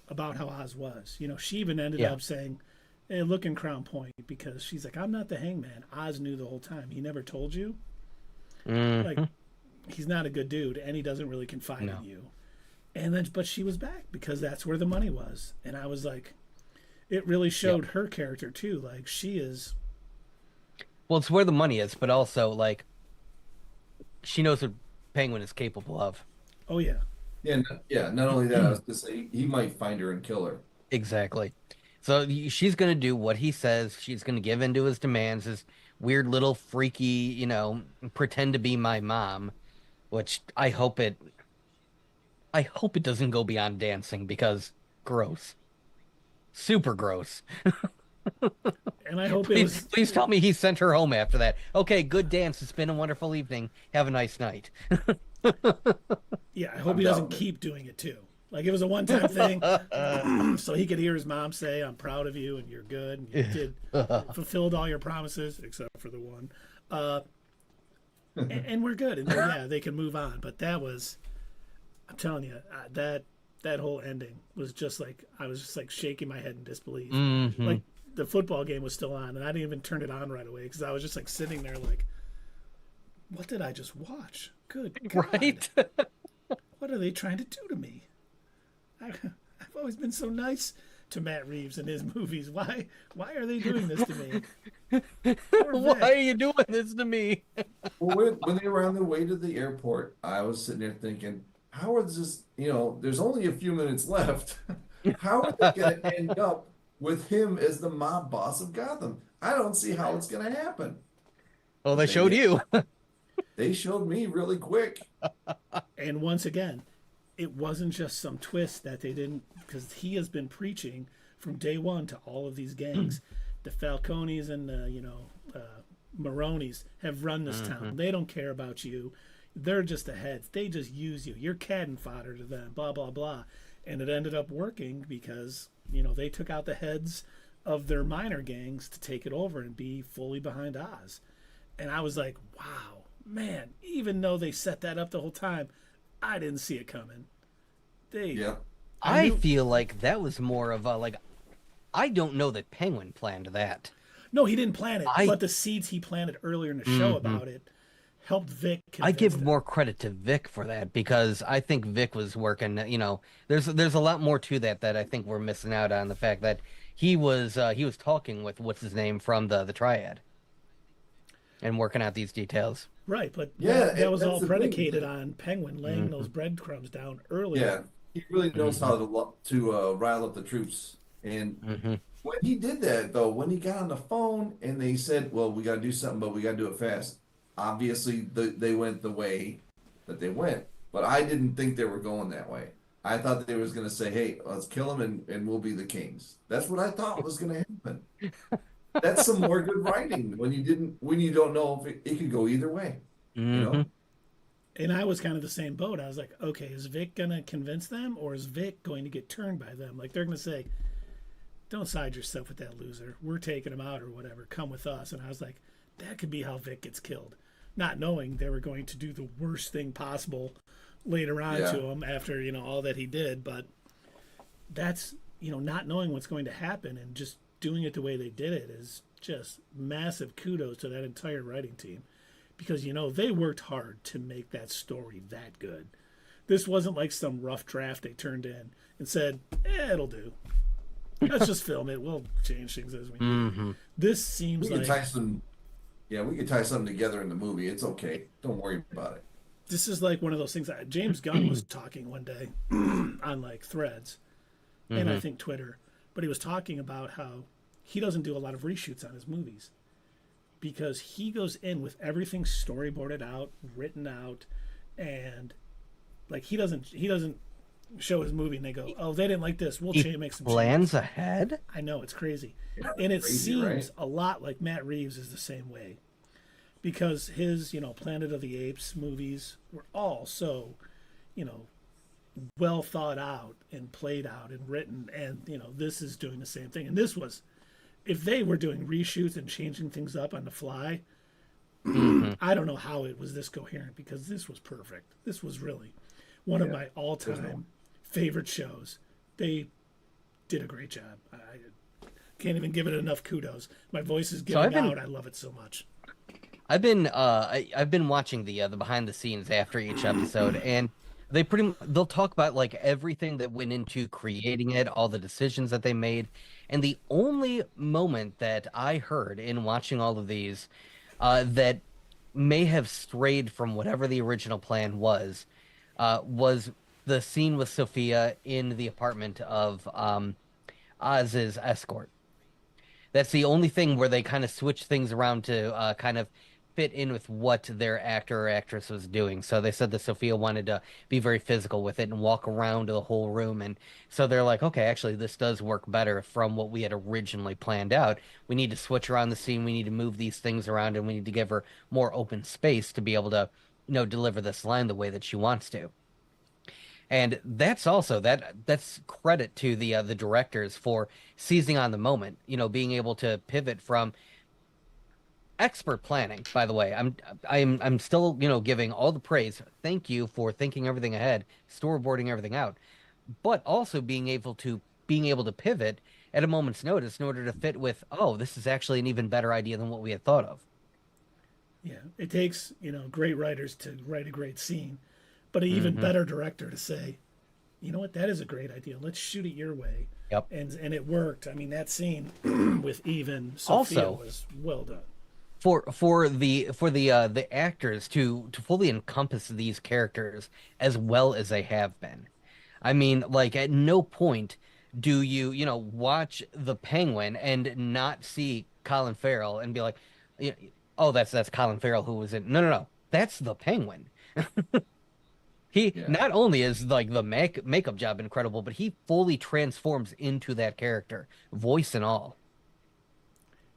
about how Oz was. She even ended Yeah. up saying, hey, look in Crown Point because she's like, I'm not the hangman. Oz knew the whole time. He never told you. Like, Hmm. he's not a good dude and he doesn't really confide No. in you. And then, but she was back because that's where the money was. And I was like, it really showed Yep. her character too. Like, she is, Well, it's where the money is, but also like she knows what Penguin is capable of. oh yeah. Yeah, yeah. Not only that, I was to say he might find her and kill her. Exactly. So she's going to do what he says. She's going to give in to his demands, his weird little freaky, pretend to be my mom, which I hope it doesn't go beyond dancing because gross. Super gross. And I hope it Please, was. please tell me he sent her home after that. Okay, good dance. It's been a wonderful evening. Have a nice night. Yeah, I hope I'm he doesn't doubting it. keep doing it too. Like it was a one-time thing, so he could hear his mom say, "I'm proud of you, and you're good, and you did fulfilled all your promises except for the one." Uh, and we're good, and then, yeah, they can move on. But that was, I'm telling you, that whole ending was just like I was just like shaking my head in disbelief. Hmm. Like the football game was still on, and I didn't even turn it on right away because I was just like sitting there like, what did I just watch? Good God, Right? what are they trying to do to me? I've always been so nice to Matt Reeves in his movies. Why are they doing this to me? Poor Why are Vic. you doing this to me? Well, when they were on their way to the airport, I was sitting there thinking, how is this, there's only a few minutes left. How are they going to end up with him as the mob boss of Gotham? I don't see how it's going to happen. Well, But they they showed did. you. They showed me really quick. And once again, it wasn't just some twist that they didn't, because he has been preaching from day one to all of these gangs. The Falcones and Maronis have run this town. They don't care about you. They're just the heads. They just use you. You're cannon fodder to them. Blah blah blah. And it ended up working because they took out the heads of their minor gangs to take it over and be fully behind Oz. And I was like, wow, man. Even though they set that up the whole time, I didn't see it coming. They, Yeah. I I knew. feel like that was more of a I don't know that Penguin planned that. No, he didn't plan it, I but the seeds he planted earlier in the show Mhm. about it helped Vic I convince give them. more credit to Vic for that because I think Vic was working, there's a lot more to that I think we're missing out on the fact that he was talking with what's his name from the Triad and working out these details. Right, but Yeah, that was that's all the thing. predicated on Penguin laying those Hmm. breadcrumbs down earlier. Yeah, he really knows Hmm. how to rile up the troops. And Hmm. when he did that, though, when he got on the phone and they said, "Well, we got to do something, but we got to do it fast," obviously they went the way that they went. But I didn't think they were going that way. I thought they was going to say, "Hey, let's kill him and we'll be the kings." That's what I thought was going to happen. That's some more good writing when you don't know if it could go either way. You Hmm. know? And I was kind of the same boat. I was like, okay, is Vic going to convince them or is Vic going to get turned by them? Like they're going to say, don't side yourself with that loser. We're taking him out or whatever. Come with us. And I was like, that could be how Vic gets killed. Not knowing they were going to do the worst thing possible later on Yeah. to him after, all that he did. But that's, not knowing what's going to happen and just doing it the way they did it is just massive kudos to that entire writing team. Because, they worked hard to make that story that good. This wasn't like some rough draft they turned in and said, it'll do. Let's just film it. We'll change things as we need. Hmm. This We seems could like tie some, yeah, we could tie something together in the movie. It's okay. Don't worry about it. this is like one of those things that James Gunn was talking one day on like threads and I Hmm. think Twitter, but he was talking about how he doesn't do a lot of reshoots on his movies because he goes in with everything storyboarded out, written out, and like he doesn't show his movie and they go, oh, they didn't like this. We'll He make some changes. plans ahead. I know it's crazy, Yeah, and it crazy, right? seems a lot like Matt Reeves is the same way because his Planet of the Apes movies were all so you know well thought out and played out and written, and this is doing the same thing. And this was, if they were doing reshoots and changing things up on the fly, Hmm. I don't know how it was this coherent because this was perfect. This was really one of Yeah. my There's no all-time favorite shows. They did a great job. I can't even give it enough kudos. My voice is So giving out. I love it so much. I've been watching the behind the scenes after each episode, and they'll talk about like everything that went into creating it, all the decisions that they made, and the only moment that I heard in watching all of these that may have strayed from whatever the original plan was the scene with Sophia in the apartment of Oz's escort. That's the only thing where they kind of switch things around to kind of fit in with what their actor or actress was doing. So they said that Sophia wanted to be very physical with it and walk around the whole room. And so they're like, okay, actually, this does work better from what we had originally planned out. We need to switch around the scene. We need to move these things around, and we need to give her more open space to be able to, deliver this line the way that she wants to. And that's also that's credit to the directors for seizing on the moment, being able to pivot from expert planning, by the way. I'm still, giving all the praise. Thank you for thinking everything ahead, storyboarding everything out, but also being able to pivot at a moment's notice in order to fit with, oh, this is actually an even better idea than what we had thought of. Yeah, it takes great writers to write a great scene, but an even Hmm. better director to say, you know what, that is a great idea. Let's shoot it your way, Yep. and it worked. I mean, that scene with Eve and Sophia Also, was well done. for the actors to fully encompass these characters as well as they have been. I mean, like at no point do you, watch The Penguin and not see Colin Farrell and be like, "Yeah, oh, that's Colin Farrell who was in." No, no, no. That's the Penguin. He Yeah. not only is like the makeup job incredible, but he fully transforms into that character, voice and all.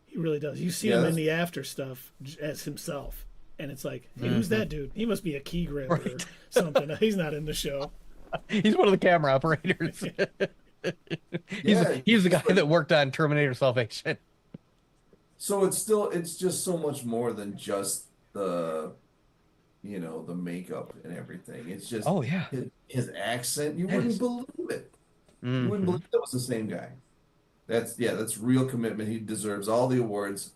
He really does. You see Yeah, him in that's the after stuff as himself, and it's like, hey, who's Hmm. that dude? He must be a key grip or Right. something. He's not in the show. He's one of the camera operators. He's yeah. he's the guy It's like that worked on Terminator Salvation. so it's just so much more than just the makeup and everything. It's just Oh yeah. his accent. You That wouldn't is. believe it. You wouldn't Hmm. believe that was the same guy. That's real commitment. He deserves all the awards.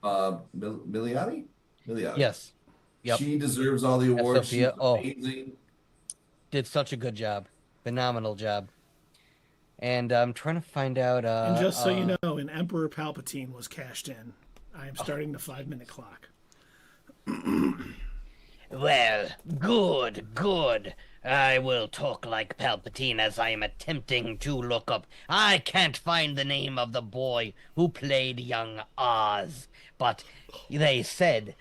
Milioti? Milioti. Yes. Yep. She deserves all the Yes, awards. She's Sophia. Oh, amazing. did such a good job. Phenomenal job. And I'm trying to find out And just so you know, an Emperor Palpatine was cashed in. I am oh, starting the 5 minute clock. well, good, good. I will talk like Palpatine as I am attempting to look up. I can't find the name of the boy who played young Oz, but they said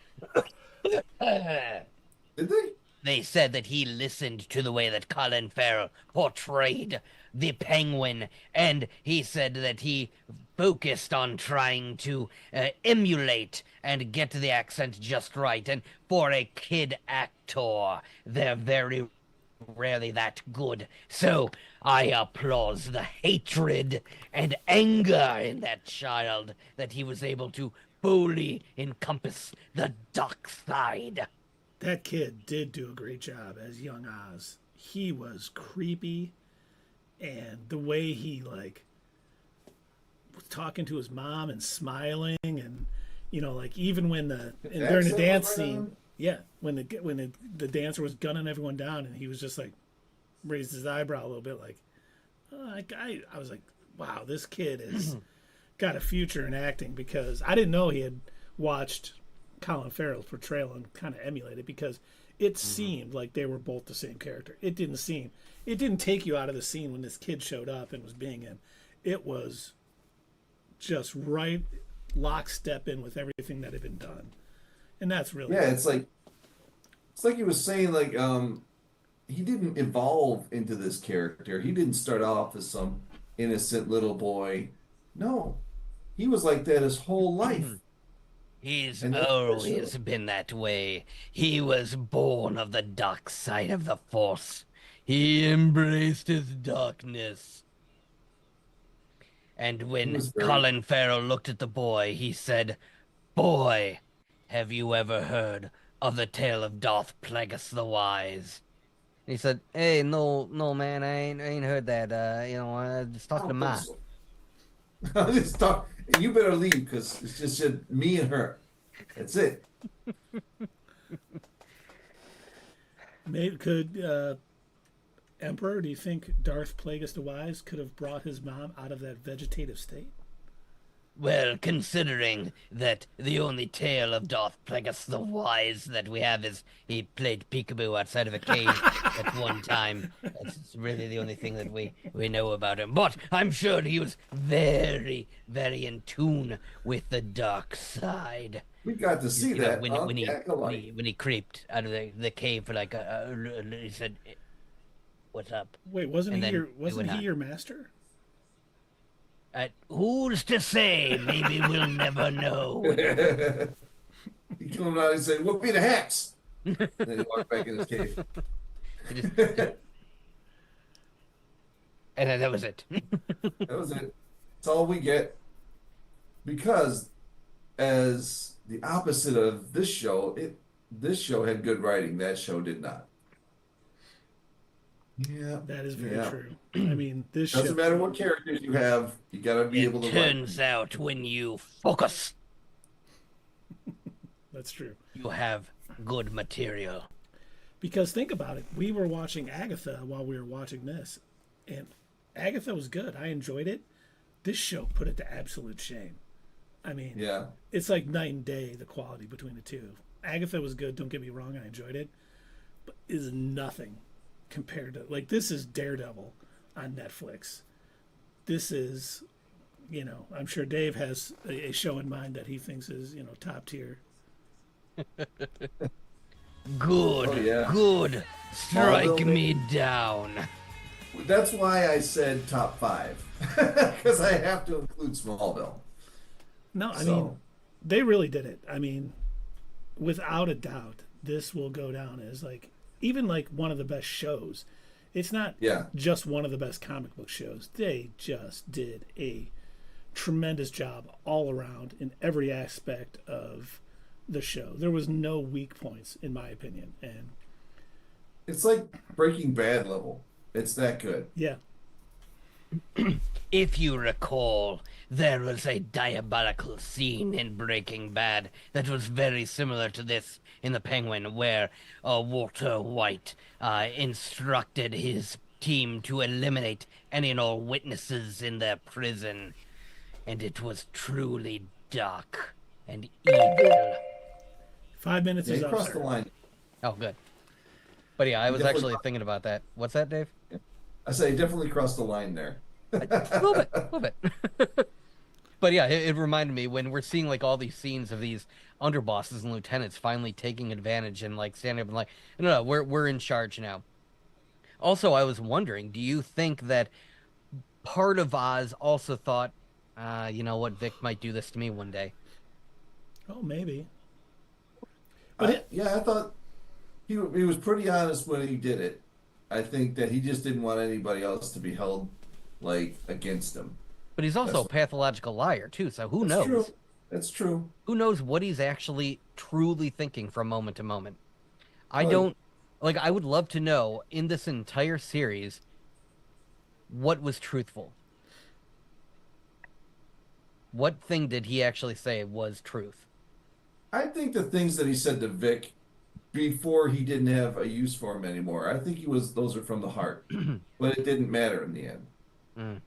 Did they? they said that he listened to the way that Colin Farrell portrayed the Penguin, and he said that he focused on trying to emulate and get the accent just right. And for a kid actor, they're very rarely that good. So I applaud the hatred and anger in that child that he was able to fully encompass the dark side. That kid did do a great job as young Oz. He was creepy, and the way he was talking to his mom and smiling, and like even when His and during the accent was dance right scene, on. yeah, when the dancer was gunning everyone down, and he was just like raised his eyebrow a little bit, like, oh, I was like, wow, this kid has got a future in acting, because I didn't know he had watched Colin Farrell's portrayal and kind of emulated, because it seemed like they were both the same character. It didn't take you out of the scene when this kid showed up and was being him. It was just right lockstep in with everything that had been done. And that's really Yeah, good. it's like he was saying he didn't evolve into this character. He didn't start off as some innocent little boy. No, he was like that his whole life, He's and that's what it showed. always been that way. He was born of the dark side of the Force. He embraced his darkness. And He when was very. Colin Farrell looked at the boy, he said, "Boy, have you ever heard of the tale of Darth Plagueis the Wise?" And he said, "Hey, no, no, man, I ain't heard that. I just I talking to don't think Ma." so. I just thought you better leave because it's just me and her. That's it. Maybe could Emperor, do you think Darth Plagueis the Wise could have brought his mom out of that vegetative state? Well, considering that the only tale of Darth Plagueis the Wise that we have is he played peekaboo outside of a cave at one time. That's really the only thing that we know about him. But I'm sure he was very, very in tune with the dark side. We got to see You know, that on when the he when Acolyte. he when he creeped out of the cave for like he said, "What's up?" Wait, And then it wasn't went he on. your master? Who's to say? Maybe we'll never know. He came out and said, "What be the hacks?" And then he walked back in his cave. And then that was it. That was it. That's all we get. Because as the opposite of this show had good writing. That show did not. Yeah, That is very yeah. true. I mean, this Doesn't show. matter what characters you have, you gotta be able It to write. turns out when you focus, That's true. you have good material. Because think about it. We were watching Agatha while we were watching this, and Agatha was good. I enjoyed it. This show put it to absolute shame. I mean, Yeah. it's like night and day, the quality between the two. Agatha was good, don't get me wrong, I enjoyed it, but is nothing compared to, like, this is Daredevil on Netflix. This is, I'm sure Dave has a show in mind that he thinks is, top tier. Good, Oh, yeah. good. Strike Smallville, me down. That's why I said top 5. Because I have to include Smallville. No, I mean, So they really did it. I mean, without a doubt, this will go down as like even like one of the best shows. It's not yeah. just one of the best comic book shows. They just did a tremendous job all around in every aspect of the show. There was no weak points in my opinion. And It's like Breaking Bad level. It's that good. yeah, If you recall, there was a diabolical scene in Breaking Bad that was very similar to this in The Penguin, where Walter White instructed his team to eliminate any and all witnesses in their prison, and it was truly dark and evil. 5 minutes Yeah, is you up, crossed the sir. line. Oh, good. But yeah, I You was definitely, actually thinking about that. What's that, Dave? I say you definitely crossed the line there. A little bit, a little bit. But yeah, it reminded me when we're seeing like all these scenes of these underbosses and lieutenants finally taking advantage and like standing up and like, no, we're in charge now. Also, I was wondering, do you think that part of Oz also thought, you know what, Vic might do this to me one day? Oh, maybe. But I thought he was pretty honest when he did it. I think that he just didn't want anybody else to be held like against him. But he's also That's a pathological liar too, so who that's knows? true. That's true. Who knows what he's actually truly thinking from moment to moment? I Like, don't like I would love to know in this entire series what was truthful. What thing did he actually say was truth? I think the things that he said to Vic before he didn't have a use for him anymore. I think those are from the heart, but it didn't matter in the end. Mm.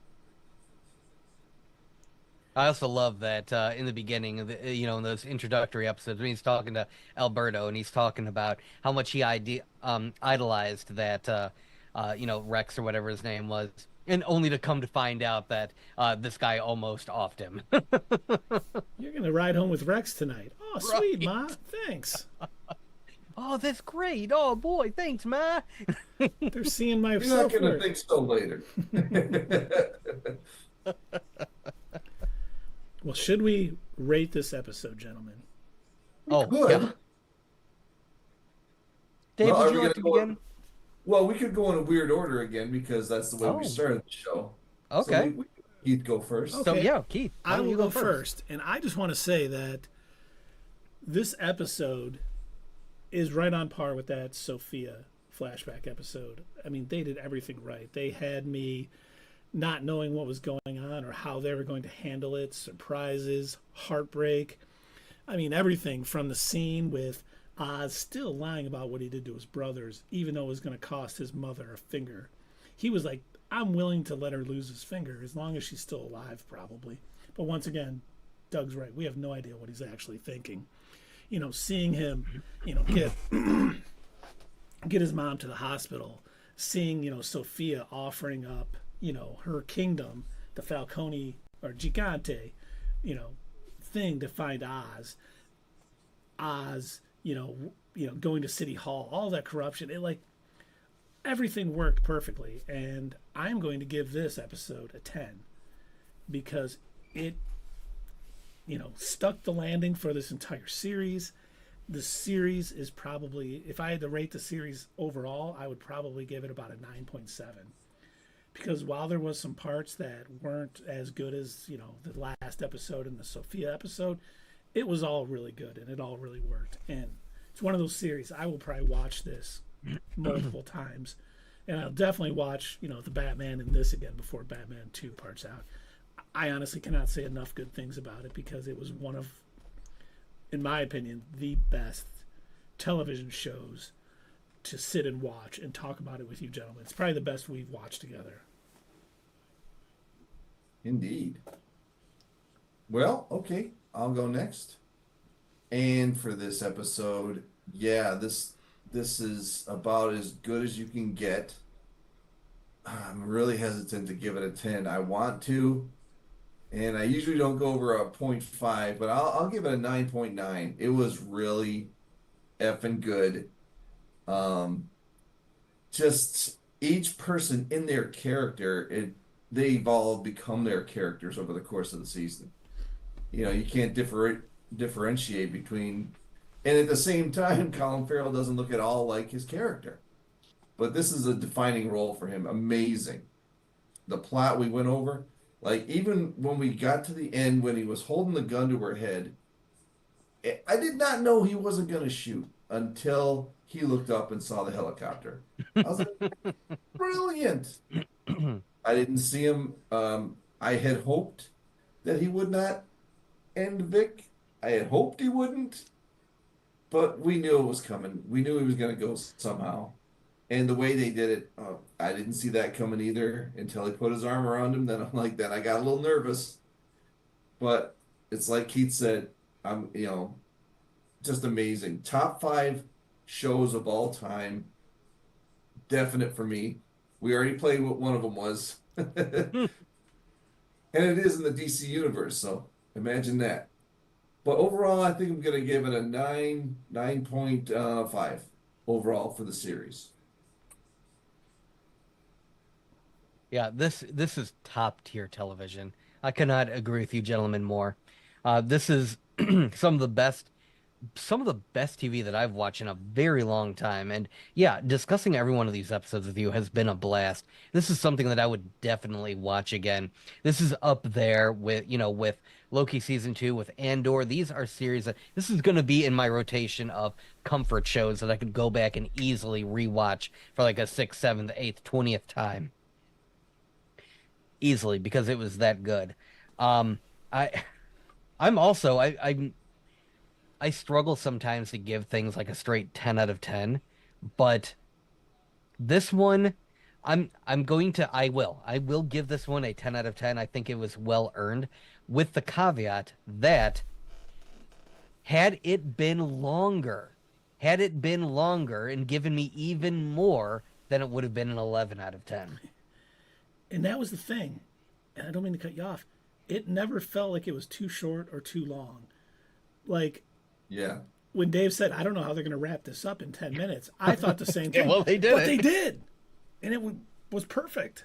I also love that in the beginning, in those introductory episodes, when he's talking to Alberto and he's talking about how much he idolized that, Rex or whatever his name was, and only to come to find out that this guy almost offed him. you're gonna ride home with Rex tonight. Oh, sweet, Right. Ma. Thanks. Oh, that's great. Oh, boy, thanks, Ma. They're seeing my You're not self going to worth. think so later. Well, should we rate this episode, gentlemen? Oh, Good. yeah. Dave, Well, are would we you like gonna to go? begin? Well, we could go in a weird order again because that's the way we Oh, started the show. So okay. Keith go first. Okay. So, yeah, Keith, why I don't will you go go first. And I just want to say that this episode is right on par with that Sophia flashback episode. I mean, they did everything right. They had me not knowing what was going on or how they were going to handle it, surprises, heartbreak. I mean, everything from the scene with Oz still lying about what he did to his brothers, even though it was going to cost his mother a finger. He was like, I'm willing to let her lose his finger as long as she's still alive, probably. But once again, Doug's right. We have no idea what he's actually thinking. Seeing him, get his mom to the hospital, seeing, Sophia offering up, her kingdom, the Falcone or Gigante, you know, thing to find Oz, going to City Hall, all that corruption. It like everything worked perfectly, and I'm going to give this episode a 10 because it, stuck the landing for this entire series. The series is probably, if I had to rate the series overall, I would probably give it about a 9.7. Because while there was some parts that weren't as good as, the last episode and the Sophia episode, it was all really good and it all really worked. And it's one of those series I will probably watch this multiple times. And I'll definitely watch, the Batman and this again before Batman 2 parts out. I honestly cannot say enough good things about it because it was one of, in my opinion, the best television shows to sit and watch and talk about it with you gentlemen. It's probably the best we've watched together. Indeed. Well, okay, I'll go next. And for this episode, yeah, this is about as good as you can get. I'm really hesitant to give it a 10. I want to, and I usually don't go over a 0.5, but I'll give it a 9.9. It was really effing good. Just each person in their character, they evolve, become their characters over the course of the season. You can't differentiate between, and at the same time, Colin Farrell doesn't look at all like his character. But this is a defining role for him. Amazing. The plot we went over, like even when we got to the end when he was holding the gun to her head, I did not know he wasn't going to shoot until he looked up and saw the helicopter. I was like, brilliant. I didn't see him. I had hoped that he would not end Vic. I had hoped he wouldn't, but we knew it was coming. We knew he was going to go somehow. And the way they did it, I didn't see that coming either until he put his arm around him. Then I got a little nervous. But it's like Keith said, I'm, just amazing. Top 5 shows of all time. Definite for me. We already played what one of them was. And it is in the DC universe, so imagine that. But overall, I think I'm going to give it a 9.5 overall for the series. Yeah, this is top tier television. I cannot agree with you, gentlemen, more. This is some of the best TV that I've watched in a very long time. And yeah, discussing every one of these episodes with you has been a blast. This is something that I would definitely watch again. This is up there with, with Loki season 2, with Andor. These are series that this is going to be in my rotation of comfort shows that I could go back and easily rewatch for like a 6th, 7th, 8th, 20th time. Easily, because it was that good. I'm also I struggle sometimes to give things like a straight 10 out of 10, but this one I will give this one a 10 out of 10. I think it was well earned, with the caveat that had it been longer and given me even more, then it would have been an 11 out of 10. And that was the thing. And I don't mean to cut you off. It never felt like it was too short or too long. Like, yeah. When Dave said, I don't know how they're going to wrap this up in 10 minutes, I thought the same thing. Well, they did. But they did. And it was perfect.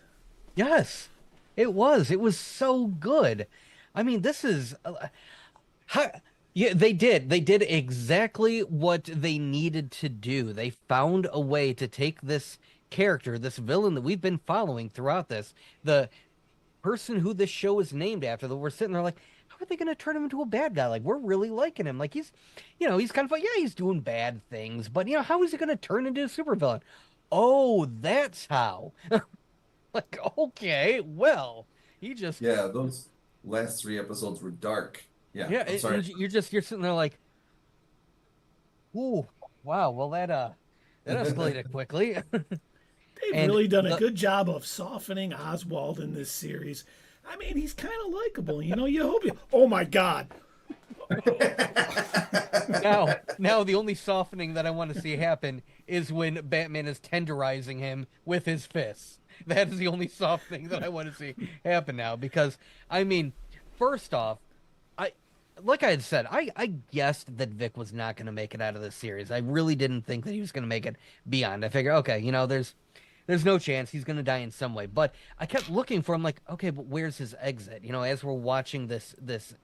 Yes, it was. It was so good. I mean, this is... yeah, they did. They did exactly what they needed to do. They found a way to take this character, this villain that we've been following throughout this, the person who this show is named after, that we're sitting there like, how are they going to turn him into a bad guy? Like, we're really liking him. Like, he's kind of like, yeah, he's doing bad things, but, how is he going to turn into a supervillain? Oh, that's how. Like, okay, well, he just... Yeah, those last 3 episodes were dark. Yeah, yeah, I'm sorry. You're sitting there like, ooh, wow, well, that escalated quickly. They've really done a good job of softening Oswald in this series. I mean, he's kind of likable. You hope you. Oh my God. Now the only softening that I want to see happen is when Batman is tenderizing him with his fists. That is the only softening that I want to see happen now because I mean, first off, I like I had said, I guessed that Vic was not going to make it out of this series. I really didn't think that he was going to make it beyond. I figure, okay, there's no chance he's going to die in some way. But I kept looking for him, like, okay, but where's his exit? As we're watching this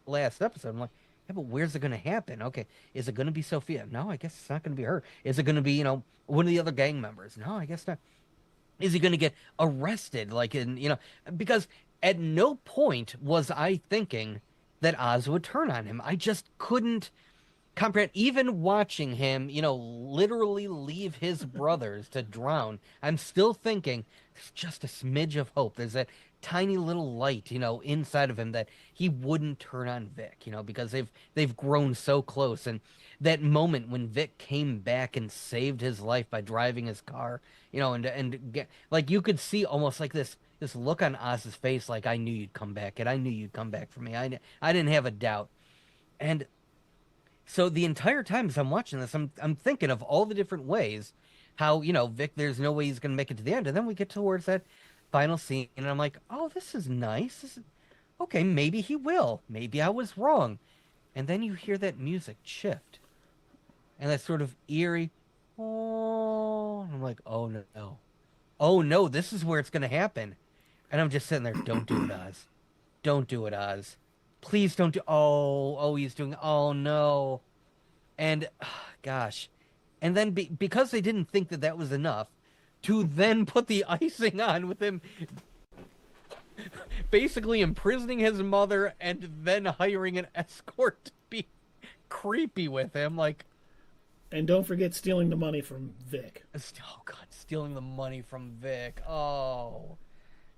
last episode, I'm like, yeah, but where's it going to happen? Okay, is it going to be Sophia? No, I guess it's not going to be her. Is it going to be, one of the other gang members? No, I guess not. Is he going to get arrested? Because at no point was I thinking that Oz would turn on him. I just couldn't comprehend. Even watching him, literally leave his brothers to drown, I'm still thinking there's just a smidge of hope. There's that tiny little light, inside of him that he wouldn't turn on Vic, because they've grown so close. And that moment when Vic came back and saved his life by driving his car, like you could see almost like this look on Oz's face, like I knew you'd come back, and I knew you'd come back for me. I didn't have a doubt. And so the entire time as I'm watching this, I'm thinking of all the different ways how, Vic, there's no way he's gonna make it to the end. And then we get towards that final scene, and I'm like, oh, this is nice. Okay, maybe he will. Maybe I was wrong. And then you hear that music shift. And that sort of eerie, oh, and I'm like, oh no. Oh no, this is where it's gonna happen. And I'm just sitting there, don't do it, Oz. Don't do it, Oz. Please don't do. Oh, he's doing. Oh no, and gosh, and then because they didn't think that that was enough, to then put the icing on with him, basically imprisoning his mother and then hiring an escort to be creepy with him, like. And don't forget stealing the money from Vic. Oh God, stealing the money from Vic. Oh.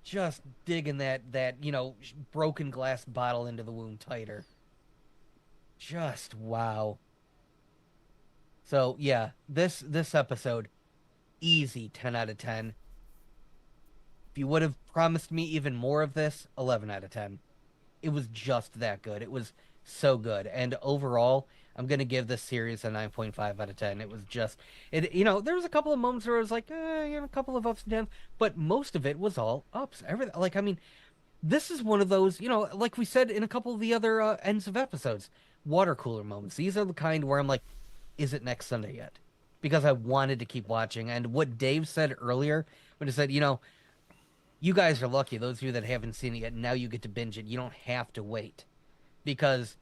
Just digging that broken glass bottle into the wound tighter. Just wow. So yeah, this episode, easy 10 out of 10. If you would have promised me even more of this, 11 out of 10. It was just that good. It was so good. And overall, I'm gonna give this series a 9.5 out of 10. It was just there was a couple of moments where I was like, a couple of ups and downs, but most of it was all ups. Everything, like, I mean, this is one of those, like we said in a couple of the other ends of episodes, water cooler moments. These are the kind where I'm like, is it next Sunday yet? Because I wanted to keep watching. And what Dave said earlier, when he said, you guys are lucky, those of you that haven't seen it yet, now you get to binge it. You don't have to wait. Because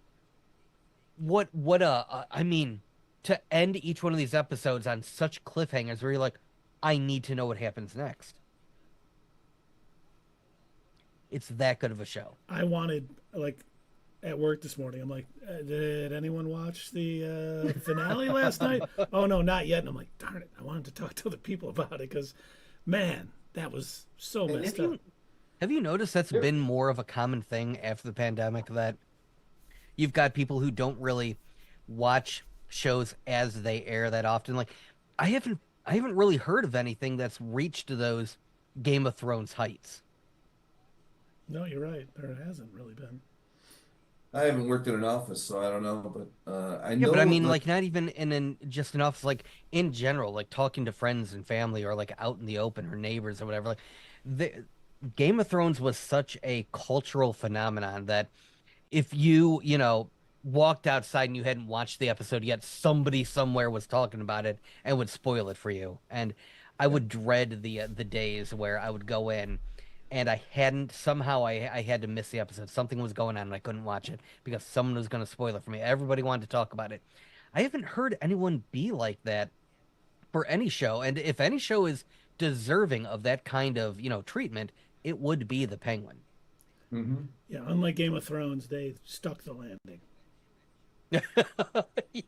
I mean, to end each one of these episodes on such cliffhangers where you're like, I need to know what happens next. It's that good of a show. I wanted, like, at work this morning, I'm like, did anyone watch the finale last night? Oh, no, not yet. And I'm like, darn it, I wanted to talk to other people about it because, man, that was so messed up. Have you noticed that's been more of a common thing after the pandemic, that you've got people who don't really watch shows as they air that often? Like, I haven't really heard of anything that's reached those Game of Thrones heights. No, you're right. There hasn't really been. I haven't worked in an office, so I don't know. But I know. Yeah, but I mean, like, not even in just an office. Like, in general, like talking to friends and family, or like out in the open, or neighbors, or whatever. Like, the Game of Thrones was such a cultural phenomenon that if you walked outside and you hadn't watched the episode yet, somebody somewhere was talking about it and would spoil it for you. And I would dread the days where I would go in and I had to miss the episode. Something was going on and I couldn't watch it because someone was going to spoil it for me. Everybody wanted to talk about it. I haven't heard anyone be like that for any show. And if any show is deserving of that kind of, treatment, it would be The Penguin. Mm-hmm. Yeah, unlike Game of Thrones, they stuck the landing.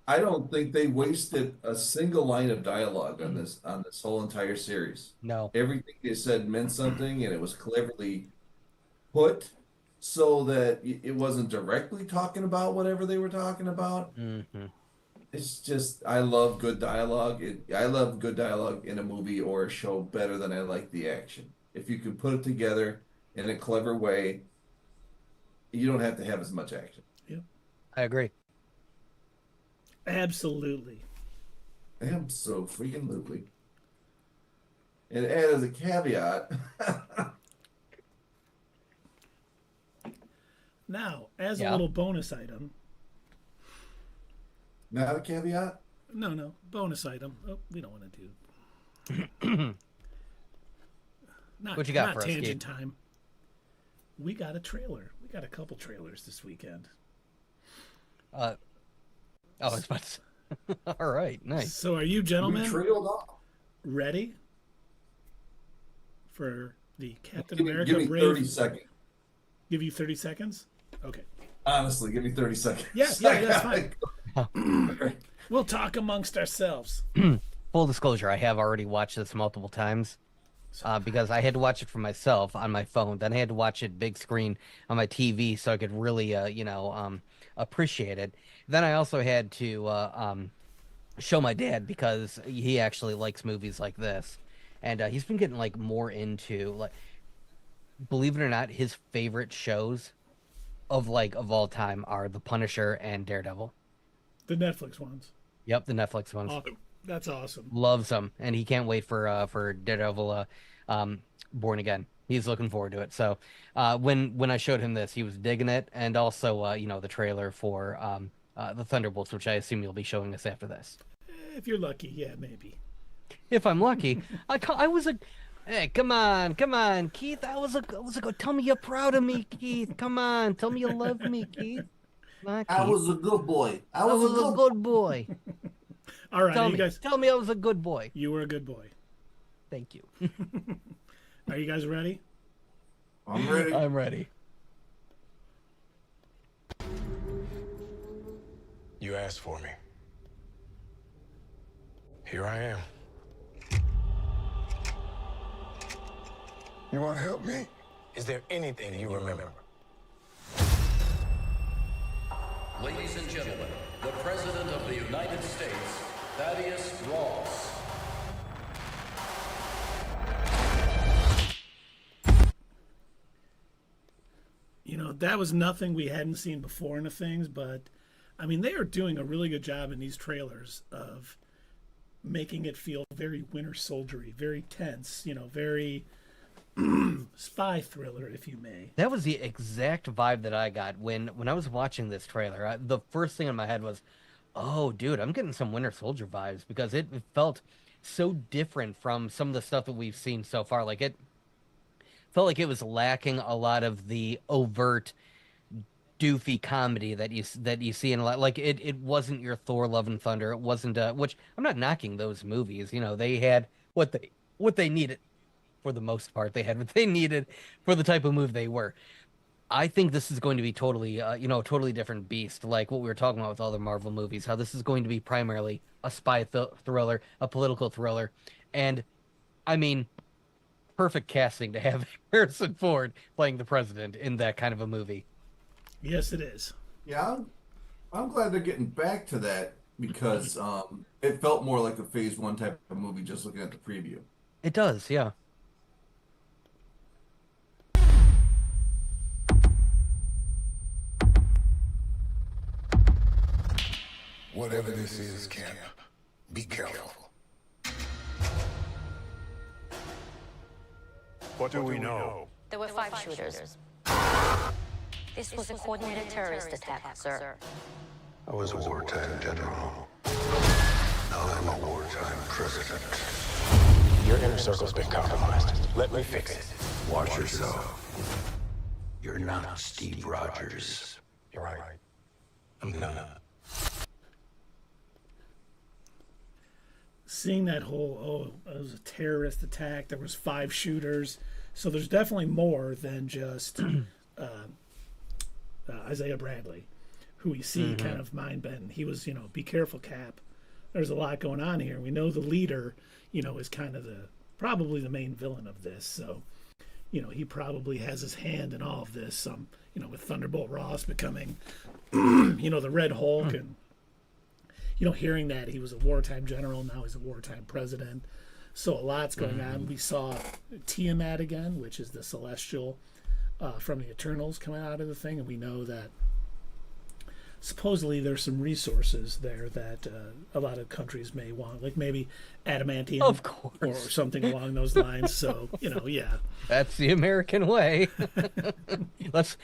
I don't think they wasted a single line of dialogue on this whole entire series. No. Everything they said meant something, and it was cleverly put so that it wasn't directly talking about whatever they were talking about. Mm-hmm. It's just, I love good dialogue. I love good dialogue in a movie or a show better than I like the action. If you can put it together in a clever way, you don't have to have as much action. Yep. I agree. Absolutely. Absolutely. And as a caveat, Now, as a Yeah. little bonus item. not a caveat. No, bonus item. Oh, we don't want to do. Not, What you got not for us, tangent Keith? time. We got a trailer. We got a couple trailers this weekend. Oh, I was about to say. All right, nice. So, are you We gentlemen trailed off. ready for the Captain Give me America 30 seconds. Give you 30 seconds? Okay. Honestly, give me 30 seconds. Yeah, that's fine. We'll talk amongst ourselves. Full disclosure, I have already watched this multiple times because I had to watch it for myself on my phone. Then I had to watch it big screen on my TV so I could really, appreciate it. Then I also had to show my dad because he actually likes movies like this, and he's been getting like more into like, believe it or not, his favorite shows of all time are The Punisher and Daredevil. The Netflix ones. Yep, the Netflix ones. Oh, that's awesome. Loves them, and he can't wait for Daredevil Born Again. He's looking forward to it. So when I showed him this, he was digging it, and also the trailer for the Thunderbolts, which I assume you'll be showing us after this. If you're lucky, yeah, maybe. If I'm lucky, I was a. Hey, come on, Keith. I was a good. Tell me you're proud of me, Keith. Come on, tell me you love me, Keith. Not I Keith. was a good boy. I was a good boy. All right, you guys. Tell me I was a good boy. You were a good boy. Thank you. Are you guys ready? I'm ready. I'm ready. You asked for me. Here I am. You want to help me? Is there anything you remember? Ladies and gentlemen, the President of the United States, Thaddeus Ross. You know, that was nothing we hadn't seen before in the things, but I mean, they are doing a really good job in these trailers of making it feel very Winter Soldiery, very tense, very spy thriller, if you may. That was the exact vibe that I got when I was watching this trailer. The first thing in my head was, "Oh, dude, I'm getting some Winter Soldier vibes," because it felt so different from some of the stuff that we've seen so far. Like it felt like it was lacking a lot of the overt doofy comedy that you see in a lot. Like it wasn't your Thor: Love and Thunder. It wasn't which I'm not knocking those movies. They had what they needed. For the most part, they had what they needed for the type of movie they were. I think this is going to be totally, a totally different beast, like what we were talking about with other Marvel movies, how this is going to be primarily a spy thriller, a political thriller. And, I mean, perfect casting to have Harrison Ford playing the president in that kind of a movie. Yes, it is. Yeah, I'm glad they're getting back to that because it felt more like a Phase 1 type of movie just looking at the preview. It does, yeah. Whatever this is, Camp, be careful. What do we know? There were five shooters. This was a coordinated terrorist attack, sir. I was a wartime general. Now I'm a wartime president. Your inner circle's been compromised. Let me fix it. Watch yourself. You're not Steve Rogers. You're right. I'm not. Seeing that whole, it was a terrorist attack, there was 5 shooters, so there's definitely more than just Isaiah Bradley, who we see kind of mind-bending. He was, be careful, Cap. There's a lot going on here. We know the leader, is kind of probably the main villain of this, so, he probably has his hand in all of this, with Thunderbolt Ross becoming, the Red Hulk and hearing that he was a wartime general, now he's a wartime president. So a lot's going on. We saw Tiamat again, which is the celestial from the Eternals coming out of the thing, and we know that supposedly there's some resources there that a lot of countries may want, like maybe adamantium, Of course. or something along those lines. So yeah. That's the American way. Let's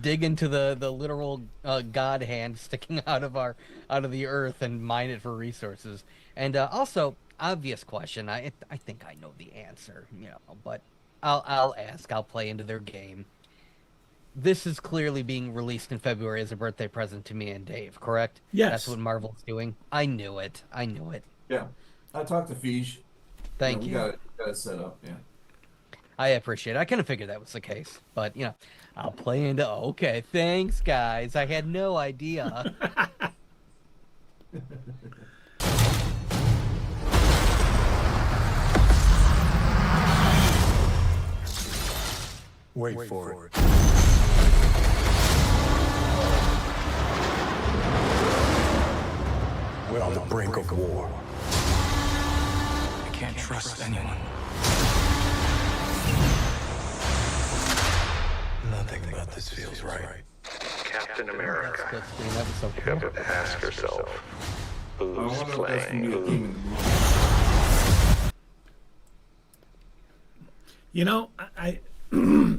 dig into the literal God hand sticking out of the earth and mine it for resources. And also, obvious question. I think I know the answer, but I'll ask. I'll play into their game. This is clearly being released in February as a birthday present to me and Dave, correct? Yes. That's what Marvel's doing. I knew it. Yeah. I talked to Fij. Thank We you. got it set up, yeah. I appreciate it. I kind of figured that was the case, but I'll play into. Okay, thanks, guys. I had no idea. Wait for it. We're on the brink of war. I can't trust anyone. Nothing about this feels right. Captain America. Split screen episode. You have to ask yourself, I who's wonder if that's going to be a playing theme who? in the movie. I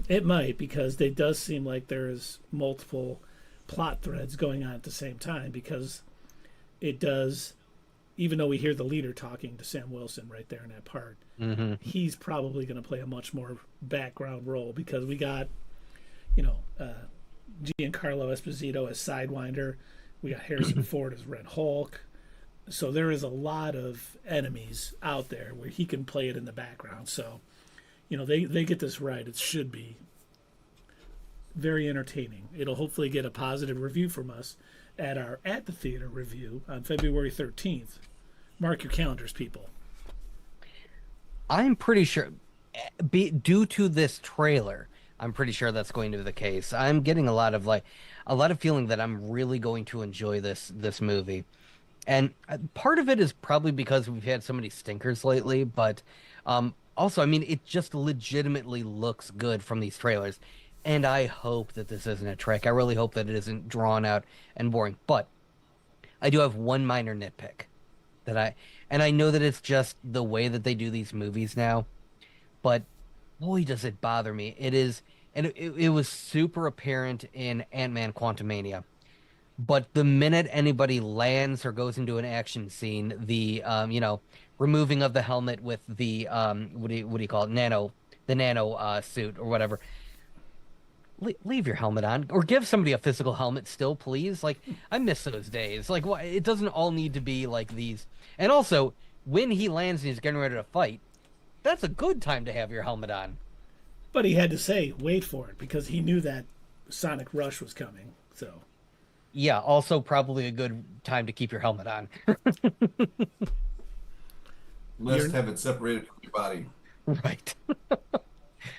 it might, because it does seem like there's multiple plot threads going on at the same time, because it does, even though we hear the leader talking to Sam Wilson right there in that part, he's probably going to play a much more background role, because we got Giancarlo Esposito as Sidewinder, we got Harrison Ford as Red Hulk, so there is a lot of enemies out there where he can play it in the background. So they get this right, it should be very entertaining. It'll hopefully get a positive review from us at our At the Theater review on February 13th. Mark your calendars, people. I'm pretty sure, due to this trailer, I'm pretty sure that's going to be the case. I'm getting a lot of feeling that I'm really going to enjoy this movie. And part of it is probably because we've had so many stinkers lately, but also, I mean, it just legitimately looks good from these trailers. And I hope that this isn't a trick. I really hope that it isn't drawn out and boring. But I do have one minor nitpick and I know that it's just the way that they do these movies now, but boy, does it bother me. It is, and it was super apparent in Ant-Man Quantumania. But the minute anybody lands or goes into an action scene, the removing of the helmet with the what do you call it, nano suit or whatever. Leave your helmet on, or give somebody a physical helmet still, please. Like, I miss those days. Like, it doesn't all need to be like these. And also, when he lands and he's getting ready to fight, that's a good time to have your helmet on. But he had to say, wait for it, because he knew that Sonic Rush was coming. So, yeah, also probably a good time to keep your helmet on. Let's have it separated from your body. Right.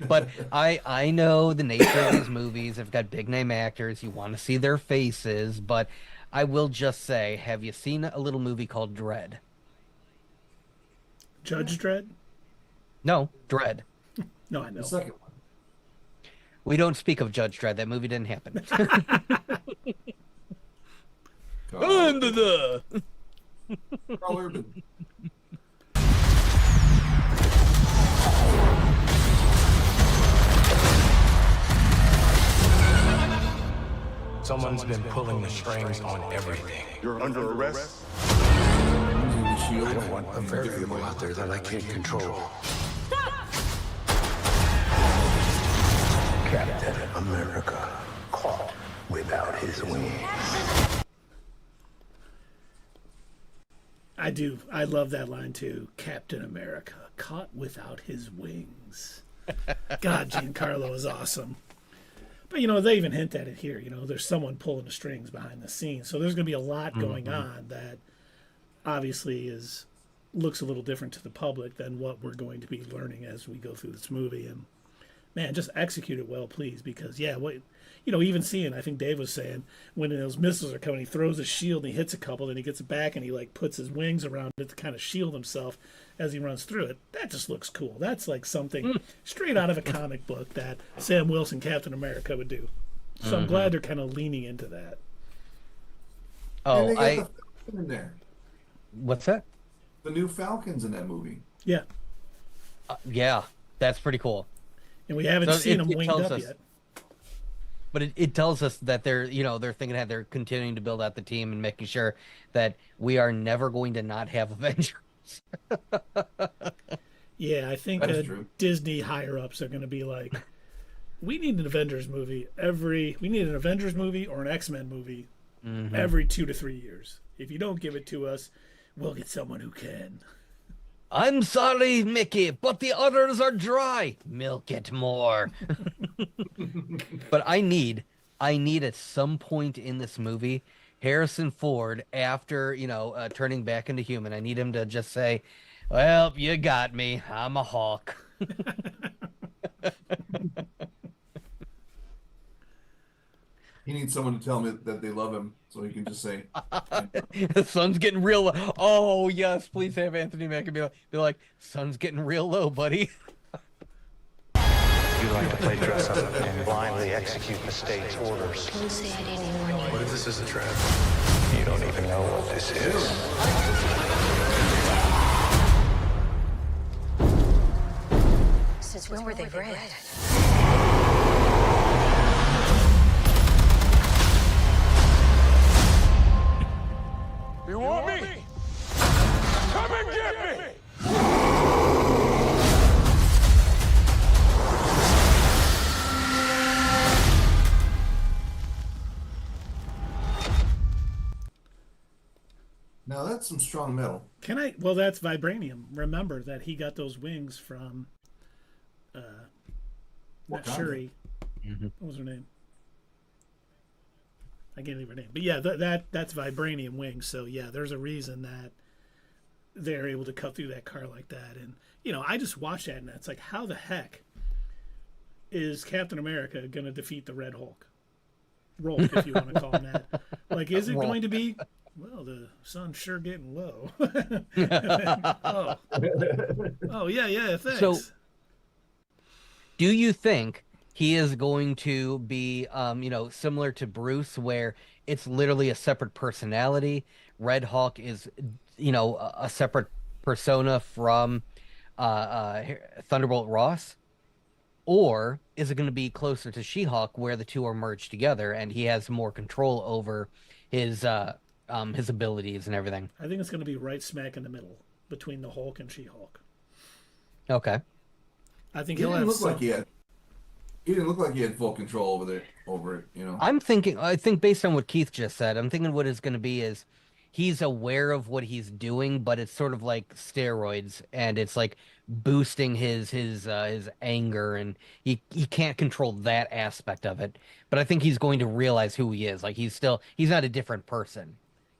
But I know the nature of these movies. They've got big name actors. You want to see their faces. But I will just say, have you seen a little movie called Dredd? Judge Dredd? No, Dredd. No, I know. The second one. We don't speak of Judge Dredd. That movie didn't happen. Under the... Carl Urban. Someone's been pulling the strings on everything. You're under arrest. Using the shield. I don't want a variable out there that I can't control. Captain America, caught without his wings. I do. I love that line too. Captain America, caught without his wings. God, Giancarlo is awesome. But, they even hint at it here. There's someone pulling the strings behind the scenes. So there's going to be a lot going on that obviously looks a little different to the public than what we're going to be learning as we go through this movie. And, man, just execute it well, please. Because, even seeing, I think Dave was saying, when those missiles are coming, he throws his shield and he hits a couple, then he gets it back and he like puts his wings around it to kind of shield himself as he runs through it. That just looks cool. That's like something straight out of a comic book that Sam Wilson, Captain America, would do. So I'm glad they're kind of leaning into that. And Oh, they got the Falcon in there. what's that? The new Falcon's in that movie. Yeah. Yeah, that's pretty cool. And we haven't So seen it them winged tells up us- yet. But it tells us that they're thinking ahead. They're continuing to build out the team and making sure that we are never going to not have Avengers. Yeah, I think That is true. Disney higher ups are going to be like, we need an Avengers movie we need an Avengers movie or an X-Men movie every 2 to 3 years. If you don't give it to us, we'll get someone who can. I'm sorry, Mickey, but the others are dry. Milk it more. But I need at some point in this movie, Harrison Ford, after, turning back into human, I need him to just say, well, you got me. I'm a hawk. He needs someone to tell me that they love him, so he can just say, The sun's getting real low. Oh, yes, please have Anthony Mackie be like, sun's getting real low, buddy. You like to play dress up and blindly execute the state's orders. Don't say I didn't warn you. What if this is a trap? You don't even know what this is. Since when were they bred? You want me? Come and get me! now that's some strong metal. Well, that's vibranium. Remember that he got those wings from, not Wakanda. Shuri. What was her name? I can't leave her name. But yeah, that's vibranium wings. So yeah, there's a reason that they're able to cut through that car like that. And, I just watched that and it's like, how the heck is Captain America going to defeat the Red Hulk? Rolk, if you want to call him that. Like, is it Rolk. going to be, well, the sun's sure getting low. Oh, yeah, thanks. So, do you think he is going to be, similar to Bruce, where it's literally a separate personality? Red Hawk is, a separate persona from Thunderbolt Ross? Or is it going to be closer to She-Hulk, where the two are merged together and he has more control over his abilities and everything? I think it's going to be right smack in the middle between the Hulk and She-Hulk. Okay. I think He he'll didn't have look some... like he had. He didn't look like he had full control over it. I think based on what Keith just said, I'm thinking what it's going to be is he's aware of what he's doing, but it's sort of like steroids, and it's like boosting his anger, and he can't control that aspect of it. But I think he's going to realize who he is. Like he's not a different person.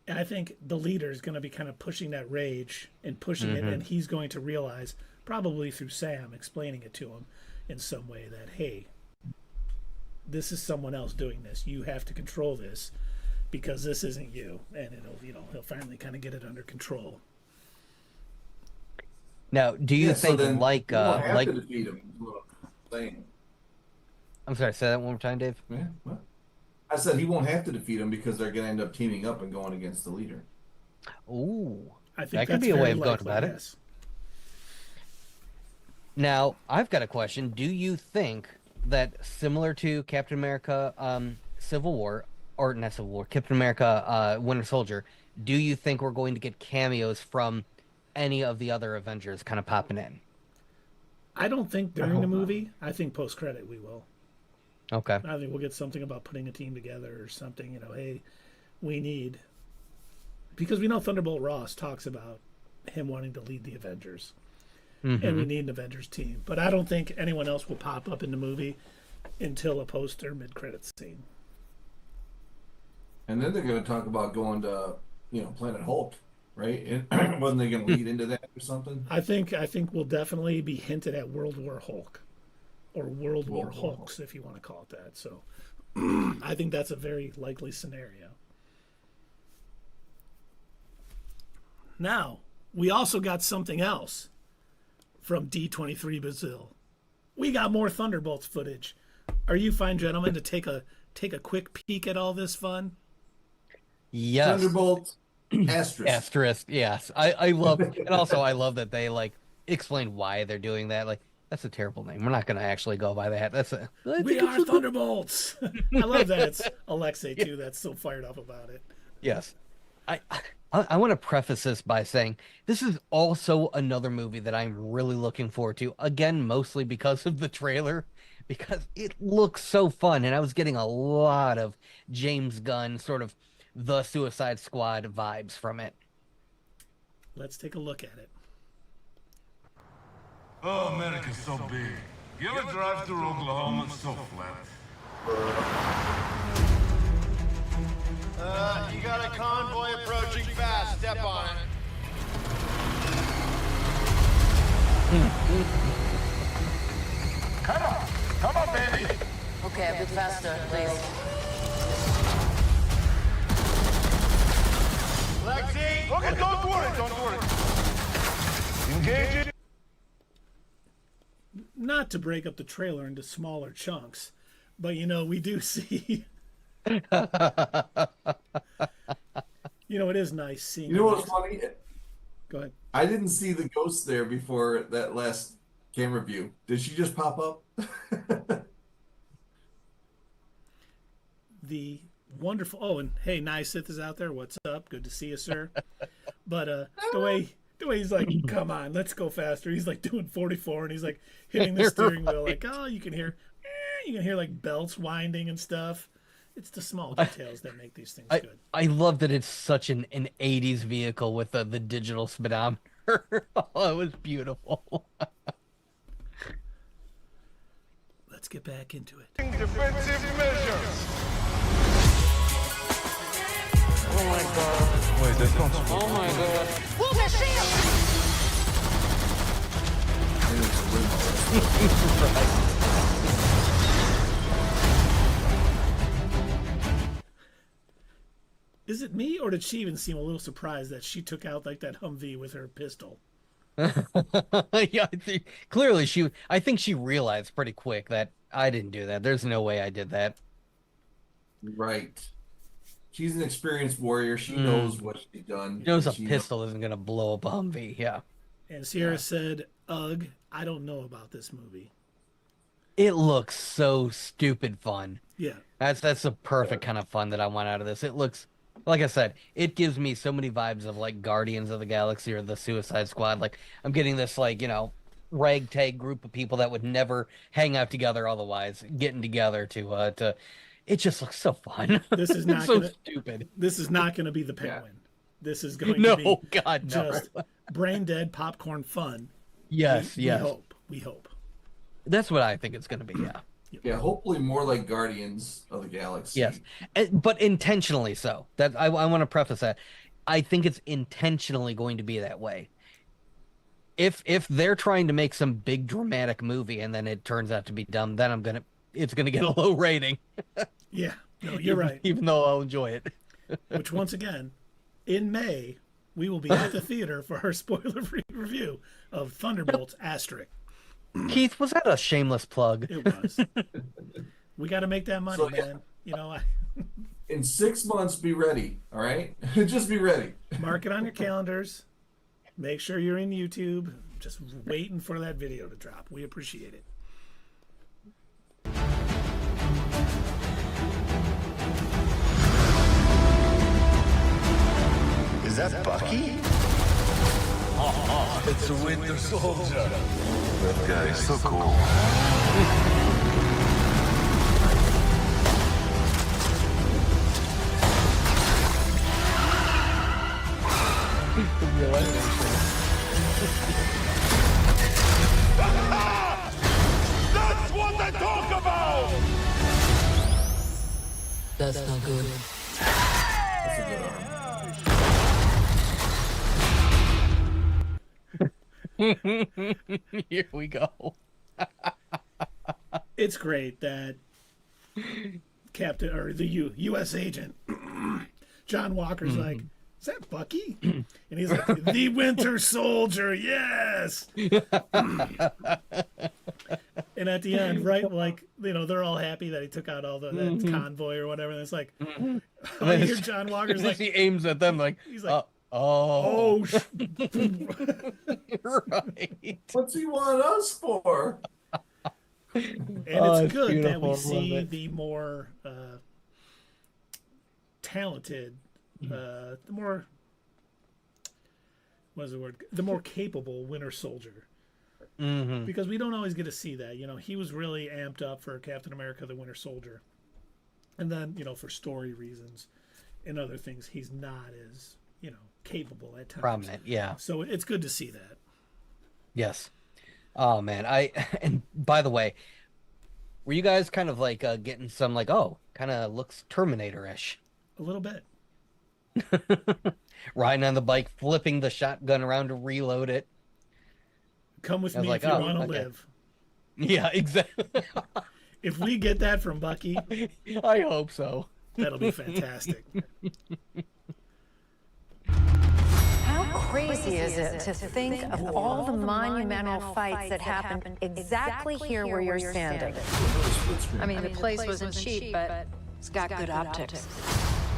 And I think the leader is going to be kind of pushing that rage and pushing it, and he's going to realize, probably through Sam explaining it to him in some way, that, hey, this is someone else doing this. You have to control this because this isn't you. And he'll finally kind of get it under control. Now, do you think he won't have like to defeat him? is what I'm saying. I'm sorry, say that one more time, Dave. Yeah, what? I said he won't have to defeat him because they're going to end up teaming up and going against the leader. Ooh, I think that could that's be a way very of going likely, about it. yes. Now, I've got a question. Do you think that similar to Captain America Civil War, or not Civil War, Captain America Winter Soldier, do you think we're going to get cameos from any of the other Avengers kind of popping in? I don't think during the movie. I think post-credit we will. Okay. I think we'll get something about putting a team together or something, hey, we need... Because we know Thunderbolt Ross talks about him wanting to lead the Avengers. And we need an Avengers team. But I don't think anyone else will pop up in the movie until a post or mid-credits scene. And then they're going to talk about going to, Planet Hulk, right? And wasn't they going to lead into that or something? I think we'll definitely be hinted at World War Hulk. Or World War War Hulks, if you want to call it that. So I think that's a very likely scenario. Now, we also got something else from D23 Brazil. We got more Thunderbolts footage. Are you fine, gentlemen, to take a quick peek at all this fun? Yes. Thunderbolt asterisk. Asterisk, yes. I love, and also I love that they like explain why they're doing that. Like, that's a terrible name. We're not going to actually go by that. We are Thunderbolts. I love that. It's Alexei too. That's so fired up about it. Yes. I want to preface this by saying this is also another movie that I'm really looking forward to. Again, mostly because of the trailer, because it looks so fun, and I was getting a lot of James Gunn sort of the Suicide Squad vibes from it. Let's take a look at it. Oh, America's so big. You ever drive through Oklahoma? It's so flat. You got a convoy approaching fast. Step on it. Come on, baby. Okay, a bit faster, please. Lexi! Okay, don't worry. Engage it. Not to break up the trailer into smaller chunks, but we do see. It is nice seeing. You know what's funny? Go ahead. I didn't see the ghost there before that last camera view. Did she just pop up? The wonderful. Oh, and hey, Nysith is out there. What's up? Good to see you, sir. But the way he's like, come on, let's go faster. He's like doing 44, and he's like hitting the steering wheel. Like, oh, you can hear like belts winding and stuff. It's the small details that make these things good. I love that it's such an 80s vehicle with the digital speedometer. Oh, it was beautiful. Let's get back into it. Defensive measures. Oh my god. Wait, that's not Oh my god. Move your shield! Is it me, or did she even seem a little surprised that she took out like that Humvee with her pistol? Yeah, clearly I think she realized pretty quick that I didn't do that. There's no way I did that. Right. She's an experienced warrior. She knows what she's done. She knows a pistol isn't going to blow up a Humvee. Yeah. And Sierra said, ugh, I don't know about this movie. It looks so stupid fun. Yeah. That's the perfect kind of fun that I want out of this. It looks, like I said, it gives me so many vibes of like Guardians of the Galaxy or the Suicide Squad. Like, I'm getting this like, ragtag group of people that would never hang out together otherwise, getting together to it just looks so fun. This is not so stupid. This is not going to be the Penguin. Yeah. This is going to be God, just brain dead popcorn fun. Yes, yes. We hope. That's what I think it's going to be. Yeah. Yeah, hopefully more like Guardians of the Galaxy. Yes, but intentionally so. That I want to preface that. I think it's intentionally going to be that way. If they're trying to make some big dramatic movie and then it turns out to be dumb, then it's gonna get a low rating. Yeah, no, you're right. Even though I'll enjoy it. Which once again, in May, we will be at the theater for our spoiler-free review of Thunderbolts Asterisk. Keith, was that a shameless plug? It was. We got to make that money, man. In 6 months, be ready. All right, just be ready. Mark it on your calendars. Make sure you're in YouTube. Just waiting for that video to drop. We appreciate it. Is that Bucky? It's a Winter Soldier. That guy is so cool. That's what I talk about! That's not good. That's a good arm. Here we go. It's great that Captain or the U.S. agent, John Walker's like, is that Bucky? And he's like, the Winter Soldier, yes. And at the end, right, like, you know, they're all happy that he took out all that convoy or whatever. And it's like, I hear John Walker's like, he aims at them like, he's like, oh, right. What's he want us for? And it's good beautiful. That we see the more talented, the more, what's the word? The more capable Winter Soldier. Because we don't always get to see that. You know, he was really amped up for Captain America, the Winter Soldier. And then, you know, for story reasons and other things, he's not as, you know, capable at times. Prominent, yeah. So it's good to see that. Yes. Oh, man. And by the way, were you guys kind of like getting some like, oh, kind of looks Terminator-ish? A little bit. Riding on the bike, flipping the shotgun around to reload it. Come with me like, if you want to live. Yeah, exactly. If we get that from Bucky, I hope so. That'll be fantastic. How crazy is it to think of all the monumental fights that happened exactly here where you're standing? I mean, the place wasn't cheap, but it's got good optics.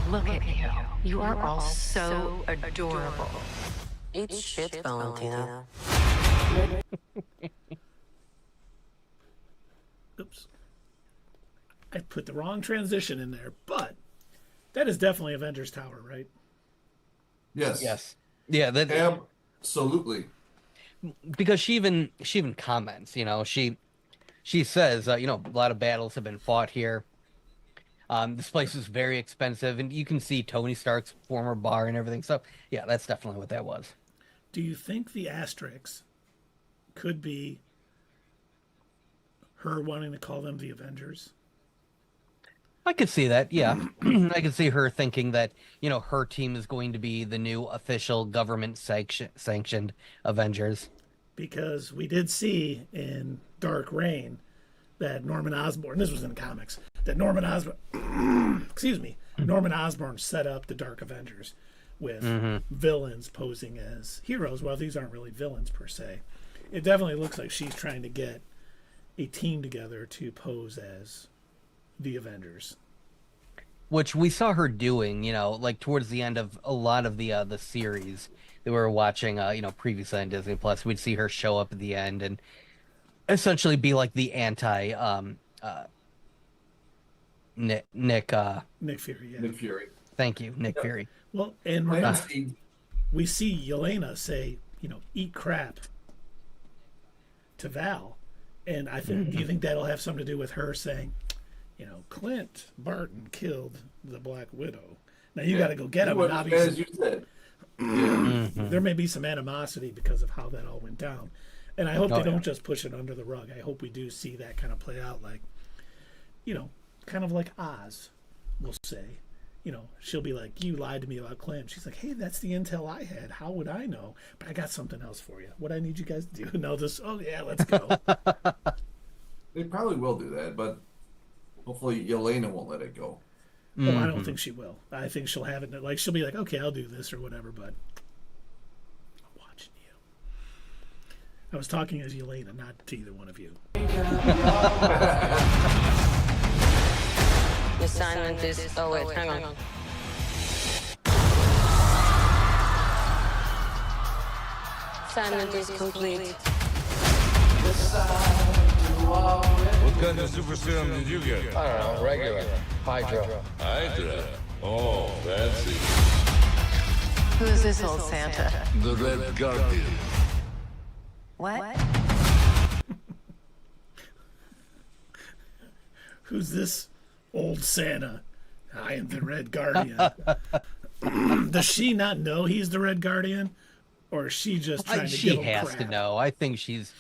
Look at you. You are all so adorable. Eat shit, Valentina. Oops. I put the wrong transition in there, but that is definitely Avengers Tower, right? Yes. Yes. Yeah, that absolutely. Because she even comments, you know, she says, you know, a lot of battles have been fought here. This place is very expensive, and you can see Tony Stark's former bar and everything. So, yeah, that's definitely what that was. Do you think the asterisks could be her wanting to call them the Avengers? I could see that, yeah. I could see her thinking that, you know, her team is going to be the new official government sanctioned Avengers. Because we did see in Dark Reign that Norman Osborn, this was in the comics, that Norman Osborn, Norman Osborn set up the Dark Avengers with villains posing as heroes. Well, these aren't really villains per se. It definitely looks like she's trying to get a team together to pose as the Avengers, which we saw her doing, you know, like towards the end of a lot of the series that we were watching, you know, previously on Disney Plus. We'd see her show up at the end and essentially be like the anti Nick Fury. Yeah. Nick Fury. Thank you, Nick Fury. Well, and we see Yelena say, you know, eat crap to Val, and I think, do you think that'll have something to do with her saying, you know, Clint Barton killed the Black Widow. Now you got to go get him. And obviously, as you said, there may be some animosity because of how that all went down. And I hope they don't just push it under the rug. I hope we do see that kind of play out, like, you know, kind of like Oz, we'll say. You know, she'll be like, you lied to me about Clint. She's like, hey, that's the intel I had. How would I know? But I got something else for you. What I need you guys to do. And they'll just, oh, yeah, let's go. They probably will do that, but hopefully Yelena won't let it go. Oh, I don't think she will. I think she'll have it. Like, she'll be like, okay, I'll do this or whatever, but I'm watching you. I was talking as Yelena, not to either one of you. The assignment is... Oh, wait, hang on. Assignment is complete. What kind of super serum did you get? I don't know, regular. Hydra. Hydra. Oh, fancy. Who is this old Santa? The Red Guardian. What? Who's this old Santa? I am the Red Guardian. Does she not know he's the Red Guardian? Or is she just trying to give him crap? She has to know. I think she's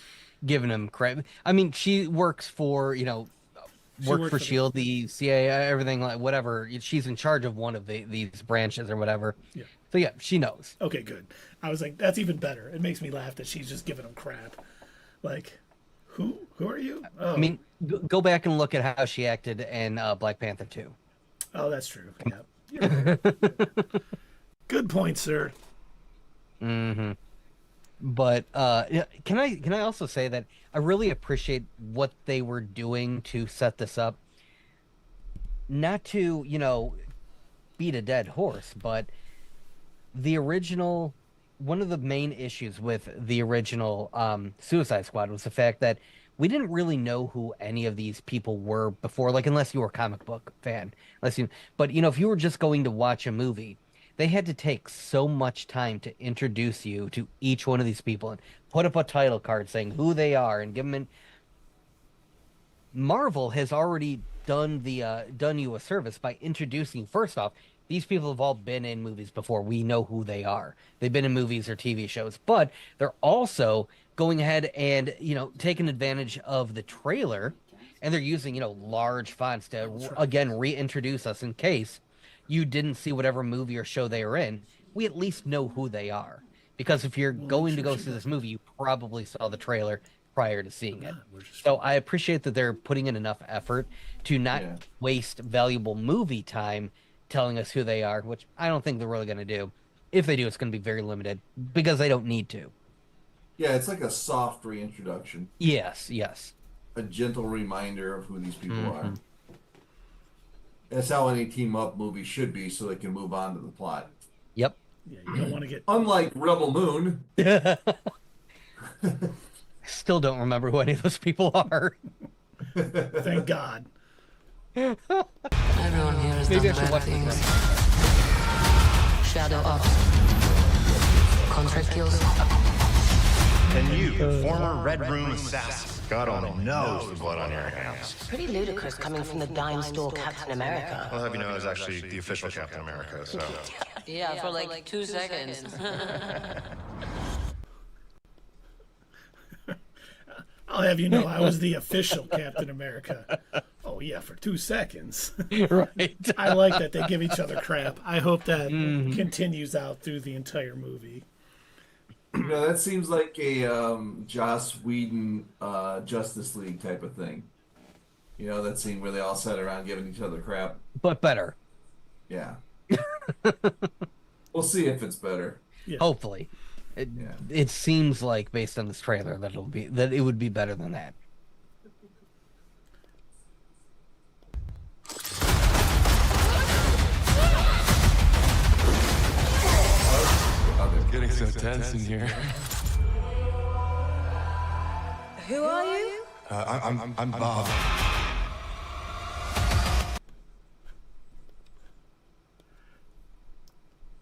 giving him crap. I mean, she works for, you know, worked for S.H.I.E.L.D., the CIA, everything, like whatever. She's in charge of one of these branches or whatever. Yeah. So, yeah, she knows. Okay, good. I was like, that's even better. It makes me laugh that she's just giving him crap. Like, Who are you? Oh, I mean, go back and look at how she acted in Black Panther 2. oh, that's true. Yeah, you're right. Good point, sir. Mm-hmm. But yeah, can I also say that I really appreciate what they were doing to set this up. Not to, beat a dead horse, but the original one of the main issues with the original Suicide Squad was the fact that we didn't really know who any of these people were before, like unless you were a comic book fan, but if you were just going to watch a movie, they had to take so much time to introduce you to each one of these people and put up a title card saying who they are and give them in. Marvel has already done you a service by introducing, first off, these people have all been in movies before. We know who they are. They've been in movies or TV shows, but they're also going ahead and, taking advantage of the trailer, and they're using, large fonts to, again, reintroduce us in case you didn't see whatever movie or show they are in. We at least know who they are. Because if you're going to go see this movie, you probably saw the trailer prior to seeing it. So I appreciate that they're putting in enough effort to not waste valuable movie time telling us who they are, which I don't think they're really going to do. If they do, it's going to be very limited because they don't need to. Yeah, it's like a soft reintroduction. Yes. A gentle reminder of who these people are. That's how any team up movie should be, so they can move on to the plot. Yep. Yeah, you don't want to get unlike Rebel Moon. Still don't remember who any of those people are. Thank God. Everyone here is Maybe I done should bad watch things. this. Shadow ops. Contract kills. And you, former Red Room assassin. God only knows the blood on your hands. Pretty ludicrous coming from the dime store Captain America. I'll have you know I was actually the official Captain America, so... Yeah, for like 2 seconds. I'll have you know I was the official Captain America. Oh yeah, for 2 seconds. Right. I like that they give each other crap. I hope that continues out through the entire movie. That seems like a Joss Whedon Justice League type of thing. That scene where they all sat around giving each other crap. But better. Yeah. We'll see if it's better. Yeah. Hopefully. It seems like, based on this trailer, that it would be better than that. Getting so tense in here. Who are you? I'm Bob.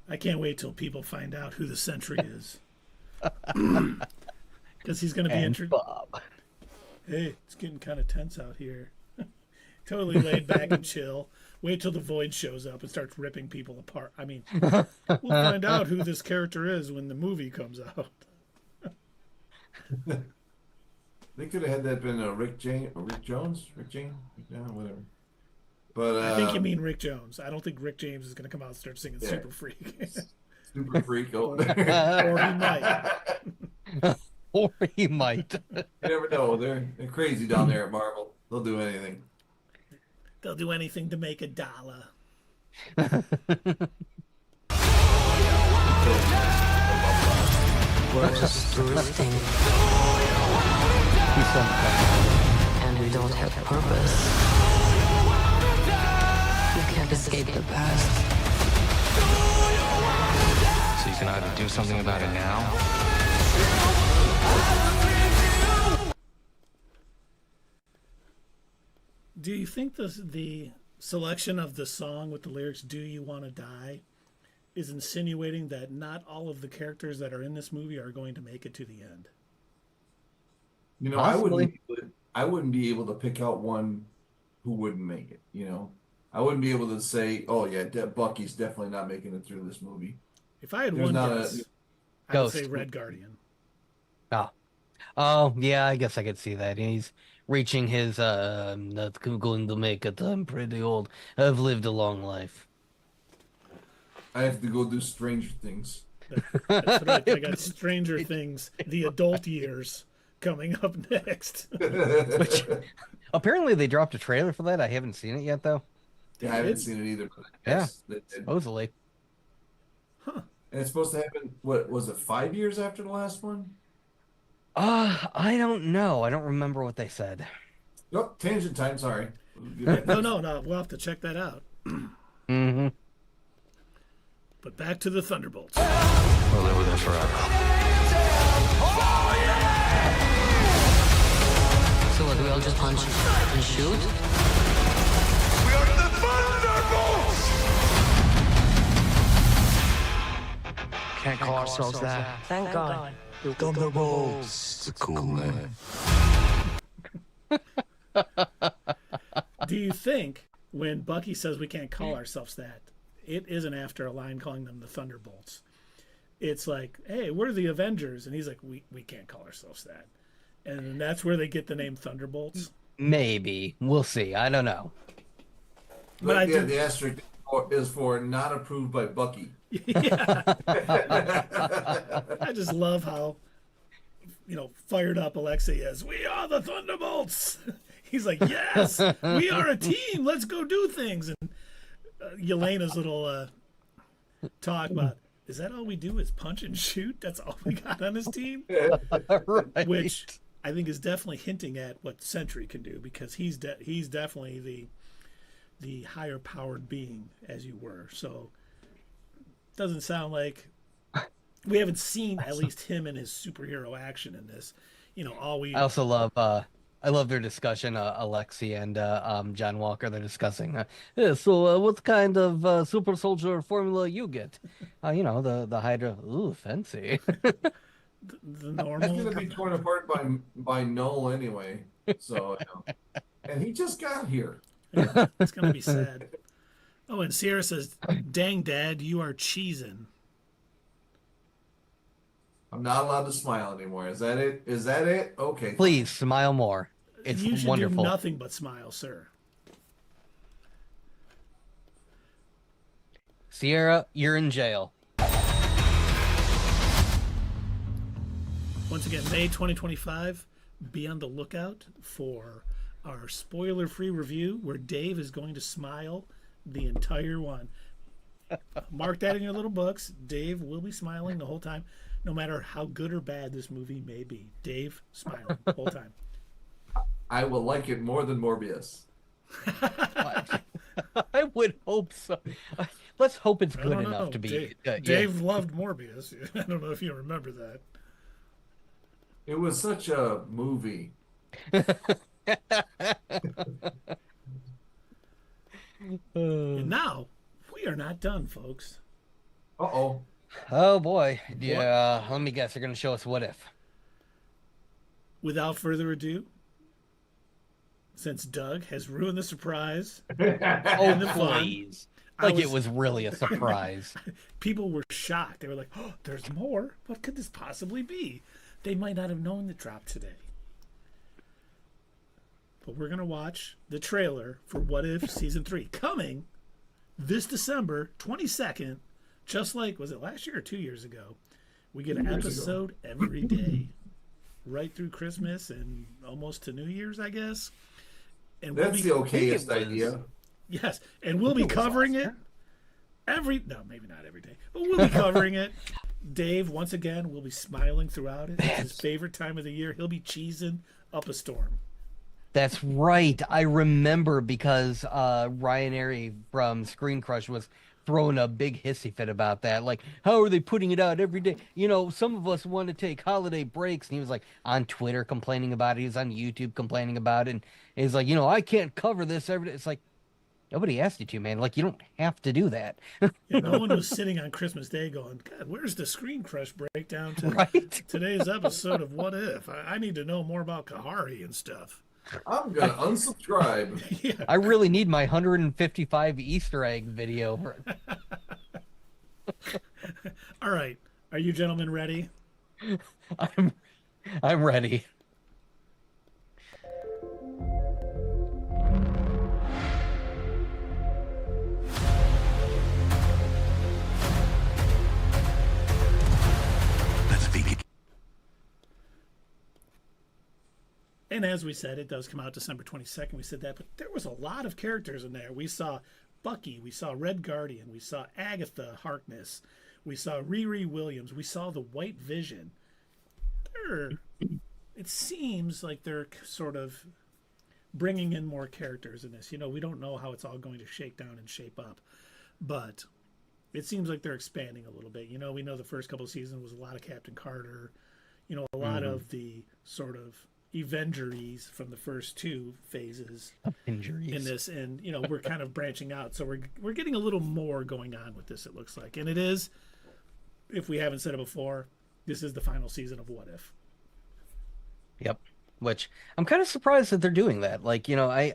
I can't wait till people find out who the Sentry is. Because he's going to be introduced. Hey, it's getting kind of tense out here. Totally laid back and chill. Wait till the Void shows up and starts ripping people apart. I mean, we'll find out who this character is when the movie comes out. They could have had that been Rick Jones, whatever. But I think you mean Rick Jones. I don't think Rick James is going to come out and start singing Super Freak. Super Freak or he might. Or he might. You never know. They're crazy down there at Marvel. They'll do anything. They'll do anything to make $1. We're just drifting. And we don't have purpose. You can't escape the past. So you can either do something about it now, Do you think the selection of the song with the lyrics "Do You Want to Die" is insinuating that not all of the characters that are in this movie are going to make it to the end? I wouldn't be able to pick out one who wouldn't make it. I wouldn't be able to say, "Oh yeah, Bucky's definitely not making it through this movie." If I had one guess, I would say Red Guardian. Oh, yeah, I guess I could see that. He's reaching his, I'm not going to make it. I'm pretty old. I've lived a long life. I have to go do Stranger Things. That's right. I got Stranger Things, the adult years, coming up next. Which apparently they dropped a trailer for that. I haven't seen it yet, though. Yeah, I haven't seen it either. But Yeah, and supposedly. it's supposed to happen. What was it? 5 years after the last one? I don't know. I don't remember what they said. Nope. Tangent time. Sorry. No. We'll have to check that out. Mm-hmm. But back to the Thunderbolts. We'll live with it forever. So what, do we all just punch and shoot? We are the Thunderbolts! Can't call ourselves that. Thank God. Thunderbolts. It's a cool name. Do you think when Bucky says we can't call ourselves that, it isn't after a line calling them the Thunderbolts? It's like, hey, we're the Avengers. And he's like, we can't call ourselves that. And that's where they get the name Thunderbolts. Maybe. We'll see. I don't know. But yeah, the asterisk is for not approved by Bucky. Yeah. I just love how, fired up Alexei is. We are the Thunderbolts. He's like, yes, we are a team. Let's go do things. And Yelena's little talk about, is that all we do is punch and shoot? That's all we got on this team? Right. Which I think is definitely hinting at what Sentry can do, because he's definitely the higher powered being, as you were. So doesn't sound like we haven't seen at least him in his superhero action in this. I also love I love their discussion, Alexi and John Walker. They're discussing. So what kind of super soldier formula you get? The Hydra. Ooh, fancy. the normal. It's gonna be torn apart by Null anyway. So, and he just got here. Yeah, it's gonna be sad. Oh, and Sierra says, "Dang, Dad, you are cheesing." I'm not allowed to smile anymore. Is that it? Is that it? Okay. Please smile more. It's you should wonderful. do nothing but smile, sir. Sierra, you're in jail. Once again, May 2025. Be on the lookout for our spoiler-free review, where Dave is going to smile the entire one. Mark that in your little books. Dave will be smiling the whole time, no matter how good or bad this movie may be. Dave smiling the whole time. I will like it more than Morbius. I would hope so. Let's hope it's good enough to be. Dave loved Morbius. I don't know if you remember that. It was such a movie. And now, we are not done, folks. Uh-oh. Oh, boy. Yeah, let me guess. They're going to show us What If. Without further ado, since Doug has ruined the surprise. Oh, please. Like it was really a surprise. People were shocked. They were like, oh, there's more? What could this possibly be? They might not have known the drop today. But we're going to watch the trailer for What If Season 3, coming this December 22nd, just like, was it last year or 2 years ago? We get an episode every day, right through Christmas and almost to New Year's, I guess. And that's the okayest idea. Yes, and we'll be covering it maybe not every day, but we'll be covering it. Dave, once again, will be smiling throughout it. It's his favorite time of the year. He'll be cheesing up a storm. That's right. I remember because Ryan Airy from Screen Crush was throwing a big hissy fit about that. Like, how are they putting it out every day? Some of us want to take holiday breaks. And he was like on Twitter complaining about it. He was on YouTube complaining about it. And he's like, I can't cover this every day. It's like, nobody asked you to, man. Like, you don't have to do that. Yeah, no one was sitting on Christmas Day going, God, where's the Screen Crush breakdown to today's episode of What If? I need to know more about Kahari and stuff. I'm going to unsubscribe. Yeah. I really need my 155 Easter egg video. All right. Are you gentlemen ready? I'm ready. Let's begin. And as we said, it does come out December 22nd. We said that, but there was a lot of characters in there. We saw Bucky, we saw Red Guardian, we saw Agatha Harkness, we saw Riri Williams, we saw the White Vision. It seems like they're sort of bringing in more characters in this. You know, we don't know how it's all going to shake down and shape up, but it seems like they're expanding a little bit. You know, we know the first couple of seasons was a lot of Captain Carter, you know, a lot of the sort of Avengeries from the first two phases in this, and you know, we're kind of branching out, so we're getting a little more going on with this, it looks like. And it is, if we haven't said it before, this is the final season of What If. Yep. Which I'm kind of surprised that they're doing that. Like, you know, I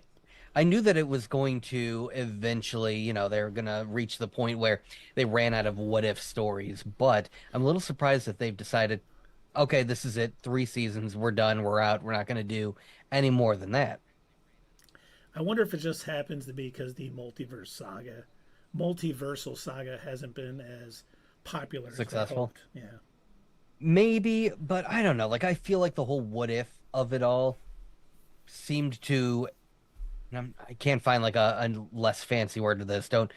knew that it was going to eventually, you know, they're going to reach the point where they ran out of what if stories, but I'm a little surprised that they've decided, okay, this is it. 3 seasons. We're done. We're out. We're not going to do any more than that. I wonder if it just happens to be because the multiversal saga hasn't been as popular. Successful. As they hoped. Yeah. Maybe, but I don't know. Like, I feel like the whole what if of it all seemed to, I can't find like a less fancy word to this. Don't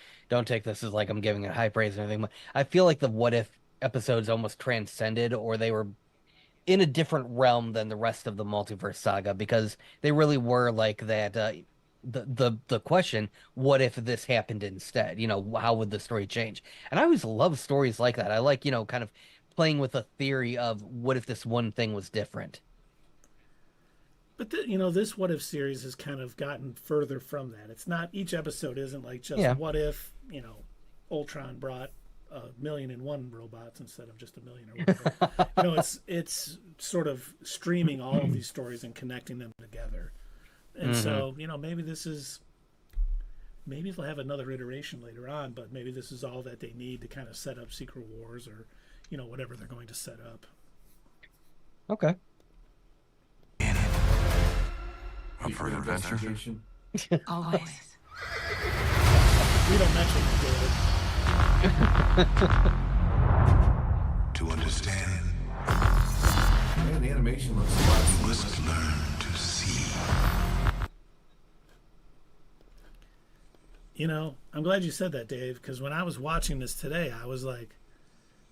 take this as like I'm giving it high praise or anything. But I feel like the what if episodes almost transcended, or they were in a different realm than the rest of the multiverse saga, because they really were like that. The question, what if this happened instead? You know, how would the story change? And I always love stories like that. I like, you know, kind of playing with a theory of what if this one thing was different. But you know, this What If series has kind of gotten further from that. It's not, each episode isn't like just what if, you know, Ultron brought 1,000,001 robots instead of just 1,000,000 or whatever. You know, it's sort of streaming all of these stories and connecting them together. And so, you know, maybe they'll have another iteration later on, but maybe this is all that they need to kind of set up Secret Wars, or, you know, whatever they're going to set up. Okay. Up for an adventure? Always. We don't mention it, David. To understand, Man, the animation looks a lot. you must learn to see. You know, I'm glad you said that, Dave, because when I was watching this today, I was like,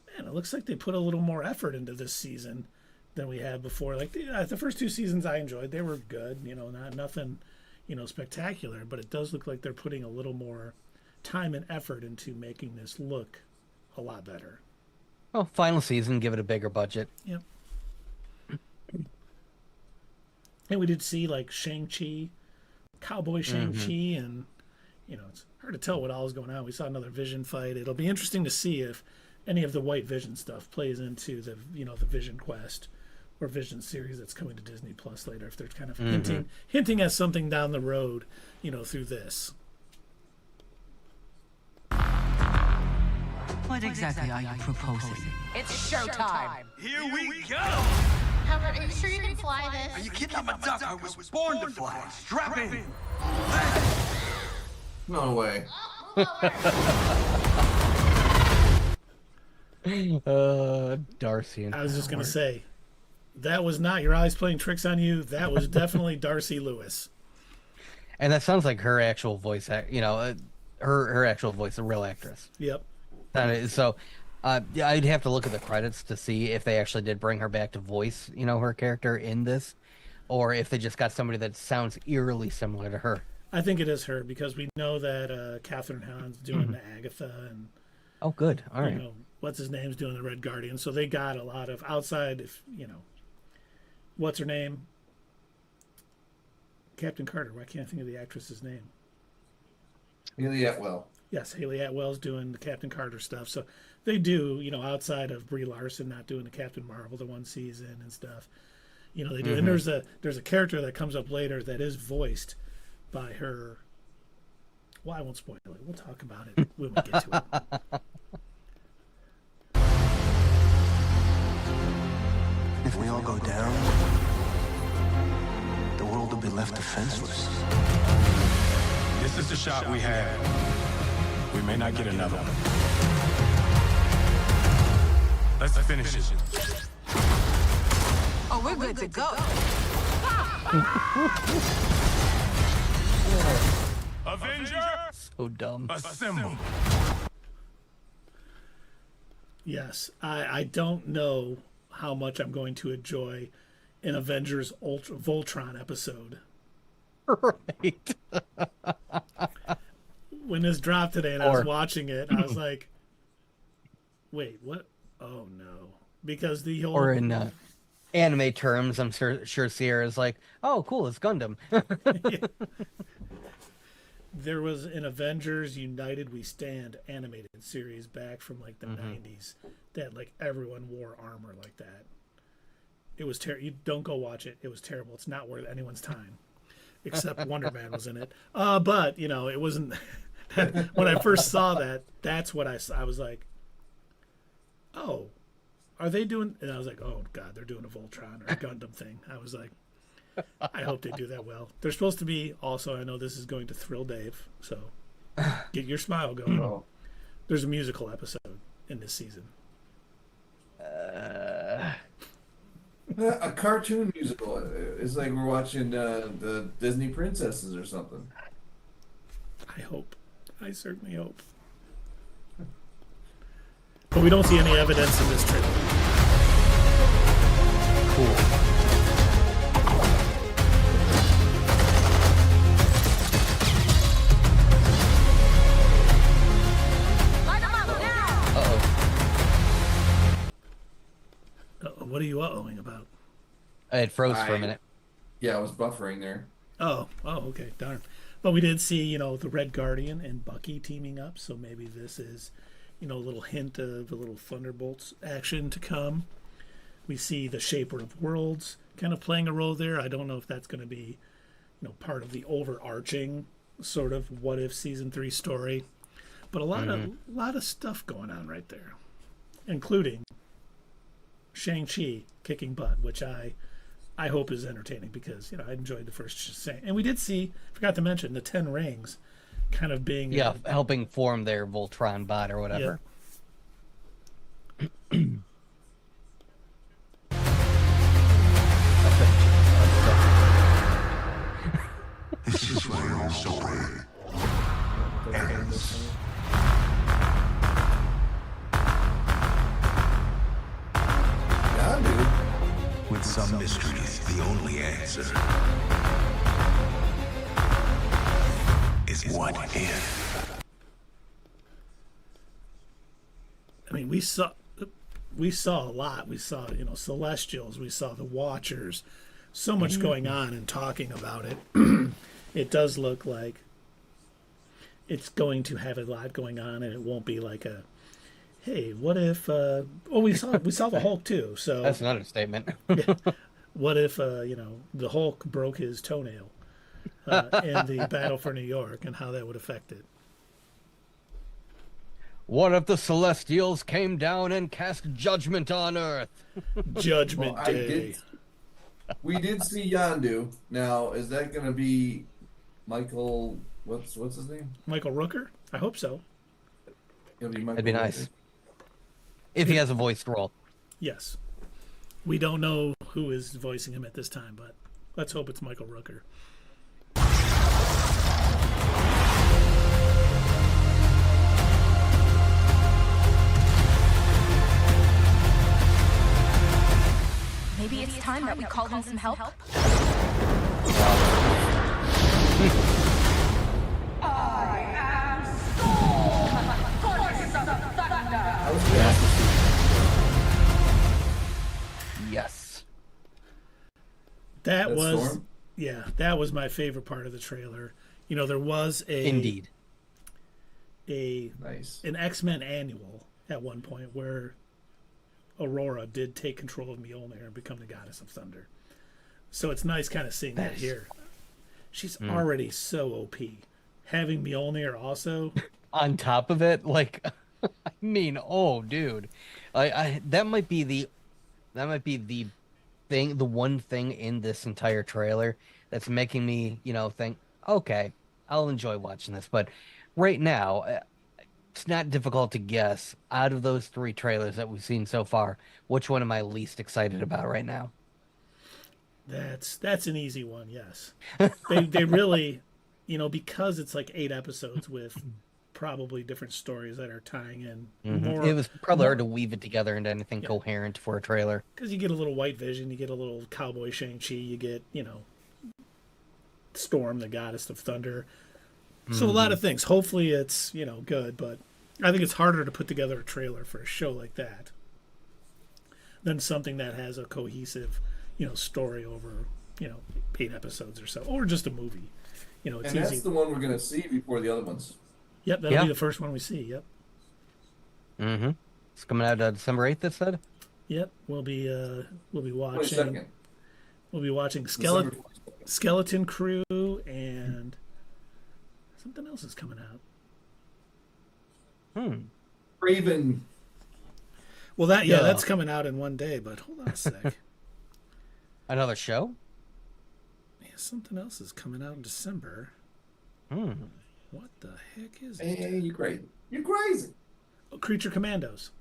man, it looks like they put a little more effort into this season than we had before. Like the first 2 seasons I enjoyed, they were good, you know, nothing, you know, spectacular, but it does look like they're putting a little more time and effort into making this look a lot better. Well, final season, give it a bigger budget. Yep. And we did see like Shang-Chi, Cowboy Shang-Chi, and you know, it's hard to tell what all is going on. We saw another Vision fight. It'll be interesting to see if any of the White Vision stuff plays into the, you know, the Vision Quest or Vision series that's coming to Disney Plus later, if they're kind of hinting at something down the road, you know, through this. What exactly are you proposing? It's showtime. Here we go! Howard, are you sure you can fly this? Are you kidding? I'm a duck. I was born to fly. Strap in. No way. Darcy. I was just going to say, that was not your eyes playing tricks on you. That was definitely Darcy Lewis. And that sounds like her actual voice, you know, her actual voice, a real actress. Yep. So I'd have to look at the credits to see if they actually did bring her back to voice, you know, her character in this, or if they just got somebody that sounds eerily similar to her. I think it is her, because we know that Catherine Hahn's doing the Agatha, and oh, good. All right. You know, what's his name's doing the Red Guardian. So they got a lot of outside, if you know, what's her name? Captain Carter. Why can't I think of the actress's name? Haley Atwell. Yes, Haley Atwell's doing the Captain Carter stuff. So they do, you know, outside of Brie Larson not doing the Captain Marvel the one season and stuff. You know, they do. And there's a character that comes up later that is voiced by her. Well, I won't spoil it. We'll talk about it when we get to it. If we all go down, the world will be left defenseless. This is the shot we have. We may not get another one. Let's finish it. Oh, we're good to go. Avenger, So dumb. assemble. Yes, I don't know how much I'm going to enjoy an Avengers Voltron episode. Right. When this dropped today and I was watching it, I was like, wait, what? Oh no. Because the whole... Or in anime terms, I'm sure Sierra's like, oh, cool, it's Gundam. There was an Avengers United We Stand animated series back from like the 90s that like everyone wore armor like that. It was terrible. You don't go watch it. It was terrible. It's not worth anyone's time. Except Wonder Man was in it. But, you know, it wasn't... When I first saw that, that's what I saw. I was like, oh, are they doing... And I was like, oh, God, they're doing a Voltron or a Gundam thing. I was like, I hope they do that well. They're supposed to be... Also, I know this is going to thrill Dave, so get your smile going. Oh. There's a musical episode in this season. A cartoon musical. It's like we're watching the Disney princesses or something. I hope. I certainly hope. But we don't see any evidence in this trailer. Cool. What are you uh-ohing about? It froze for a minute. Yeah, I was buffering there. Oh, okay, darn. But we did see, you know, the Red Guardian and Bucky teaming up, so maybe this is, you know, a little hint of a little Thunderbolts action to come. We see the Shaper of Worlds kind of playing a role there. I don't know if that's going to be, you know, part of the overarching sort of what if season 3 story. But a lot of stuff going on right there, including Shang-Chi kicking butt, which I hope is entertaining because, you know, I enjoyed the first Shang. And we did see, forgot to mention, the 10 Rings kind of being... helping form their Voltron bot or whatever. This is where your story ends. With some mysteries, the only answer is what if. I mean, we saw a lot. We saw, you know, Celestials. We saw the Watchers. So much going on and talking about it. It does look like it's going to have a lot going on, and it won't be like a, hey, what if? We saw the Hulk too. So that's another statement. Yeah. What if you know, the Hulk broke his toenail in the Battle for New York, and how that would affect it? What if the Celestials came down and cast judgment on Earth? Judgment Day. We did see Yondu. Now, is that going to be Michael? What's his name? Michael Rooker. I hope so. It'll be Michael That'd be nice. If he has a voiced role. Yes. We don't know who is voicing him at this time, but let's hope it's Michael Rooker. Maybe it's time that we called in some help. I am Storm, Goddess of Thunder. Yes. That was Storm? Yeah, that was my favorite part of the trailer. You know, there was Indeed. An X-Men annual at one point where Aurora did take control of Mjolnir and become the Goddess of Thunder. So it's nice kind of seeing that here. She's already so OP. Having Mjolnir also on top of it, like, I mean, oh, dude, that might be the thing, the one thing in this entire trailer that's making me, you know, think, okay, I'll enjoy watching this. But right now, it's not difficult to guess out of those 3 trailers that we've seen so far, which one am I least excited about right now? That's an easy one. Yes, they really, because it's like 8 episodes with probably different stories that are tying in. It was probably hard to weave it together into anything coherent for a trailer. Because you get a little White Vision, you get a little Cowboy Shang-Chi, you get, Storm, the goddess of thunder. So a lot of things. Hopefully it's, good, but I think it's harder to put together a trailer for a show like that than something that has a cohesive, story over, 8 episodes or so, or just a movie. It's and that's easy. the one we're going to see before the other ones. Yep, that'll be the first one we see. Yep. Mm-hmm. It's coming out December 8th, it said? Yep. We'll be watching 22nd. We'll be watching Skeleton Crew, and something else is coming out. Raven. Well, that's coming out in one day, but hold on a sec. Another show? Yeah, something else is coming out in December. What the heck is it? Hey, you're crazy. You're crazy. Oh, Creature Commandos.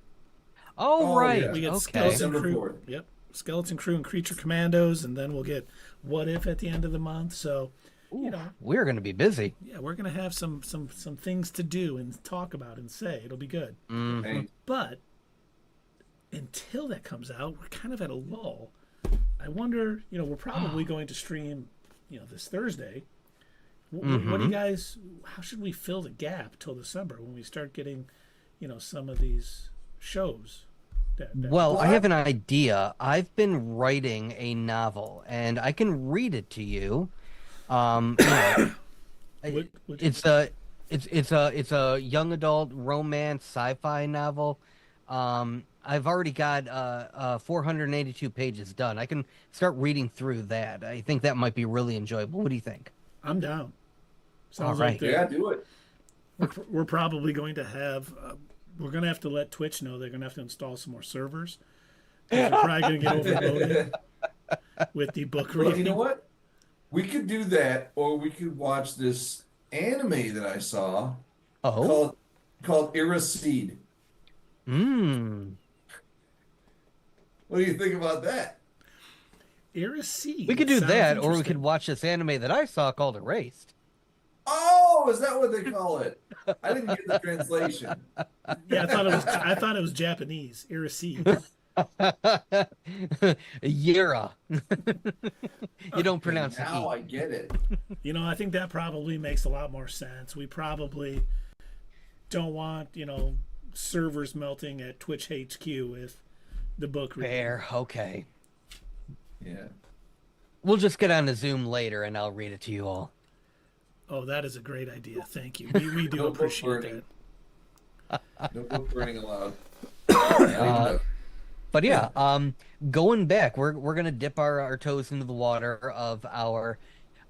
Oh, right. Yeah. We get Skeleton Crew. Yep. Skeleton Crew and Creature Commandos, and then we'll get What If at the end of the month. So, we're going to be busy. Yeah, we're going to have some things to do and talk about and say. It'll be good. But until that comes out, we're kind of at a lull. I wonder, we're probably going to stream, this Thursday. What do you guys? How should we fill the gap till December when we start getting, some of these shows? Well, I have an idea. I've been writing a novel, and I can read it to you. It's a young adult romance sci-fi novel. I've already got 482 pages done. I can start reading through that. I think that might be really enjoyable. What do you think? I'm down. Sounds all right. like do it. We're probably going to have. We're going to have to let Twitch know they're going to have to install some more servers. They're probably going to get overloaded with the book reading. Well, you know what? We could do that, or we could watch this anime that I saw called Iracede. What do you think about that? Iracede. We could do that, or we could watch this anime that I saw called Erased. Oh, is that what they call it? I didn't get the translation. Yeah, I thought it was Japanese. Iracede. Yera. You don't pronounce it. Now I get it. I think that probably makes a lot more sense. We probably don't want, servers melting at Twitch HQ with the book reading. Fair, okay. Yeah. We'll just get on a Zoom later and I'll read it to you all. Oh, that is a great idea. Thank you. We do appreciate that. No book burning allowed. But yeah, going back, we're gonna dip our toes into the water of our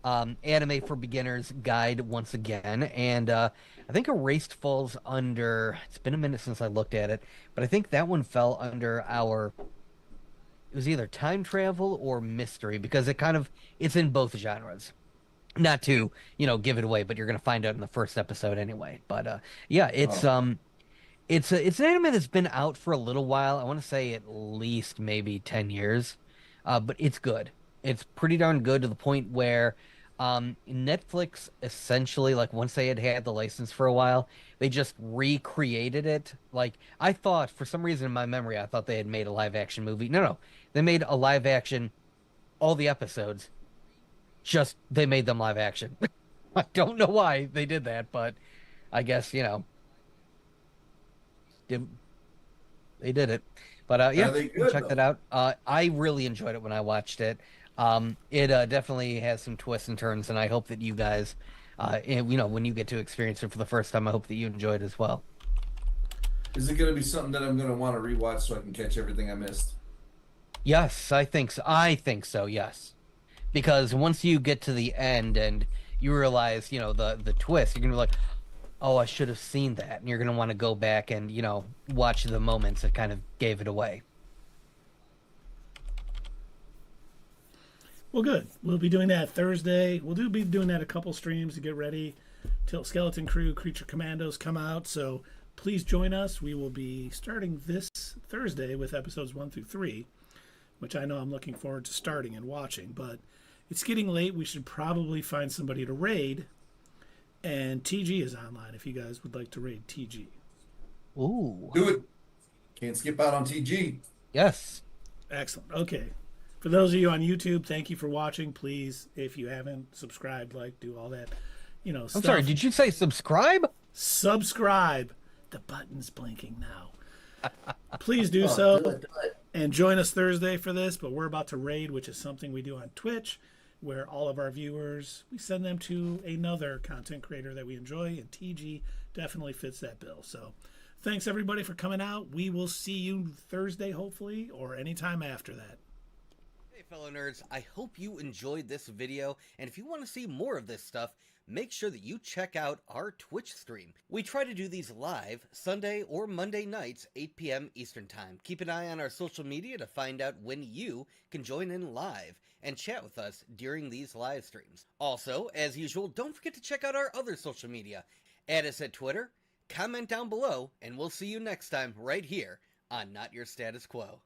anime for beginners guide once again, and I think Erased falls under. It's been a minute since I looked at it, but I think that one fell under our. It was either time travel or mystery because it's in both genres. Not to give it away, but you're gonna find out in the first episode anyway. But yeah, it's an anime that's been out for a little while. I want to say at least maybe 10 years, but it's good. It's pretty darn good to the point where Netflix essentially, like once they had the license for a while, they just recreated it. Like I thought, for some reason in my memory, I thought they had made a live action movie. No, they made a live action, all the episodes. Just they made them live action. I don't know why they did that, but I guess they did it. But yeah, check that out. I really enjoyed it when I watched it. It definitely has some twists and turns, and I hope that you guys, when you get to experience it for the first time, I hope that you enjoy it as well. Is it going to be something that I'm going to want to rewatch so I can catch everything I missed? Yes, I think so. I think so. Yes. Because once you get to the end and you realize, the twist, you're going to be like, oh, I should have seen that. And you're going to want to go back and, watch the moments that kind of gave it away. Well, good. We'll be doing that Thursday. We'll be doing that a couple streams to get ready till Skeleton Crew, Creature Commandos come out. So please join us. We will be starting this Thursday with episodes 1 through 3. which I know I'm looking forward to starting and watching, but it's getting late. We should probably find somebody to raid. And TG is online if you guys would like to raid TG. Ooh. Do it. Can't skip out on TG. Yes. Excellent. Okay. For those of you on YouTube, thank you for watching. Please, if you haven't, subscribe, like, do all that, stuff. I'm sorry, did you say subscribe? Subscribe. The button's blinking now. Please do so. Do it. And join us Thursday for this, but we're about to raid, which is something we do on Twitch, where all of our viewers, we send them to another content creator that we enjoy, and TG definitely fits that bill. So thanks, everybody, for coming out. We will see you Thursday, hopefully, or anytime after that. Hey, fellow nerds, I hope you enjoyed this video, and if you want to see more of this stuff, make sure that you check out our Twitch stream. We try to do these live Sunday or Monday nights, 8 p.m. Eastern Time. Keep an eye on our social media to find out when you can join in live and chat with us during these live streams. Also, as usual, don't forget to check out our other social media. Add us at Twitter, comment down below, and we'll see you next time right here on Not Your Status Quo.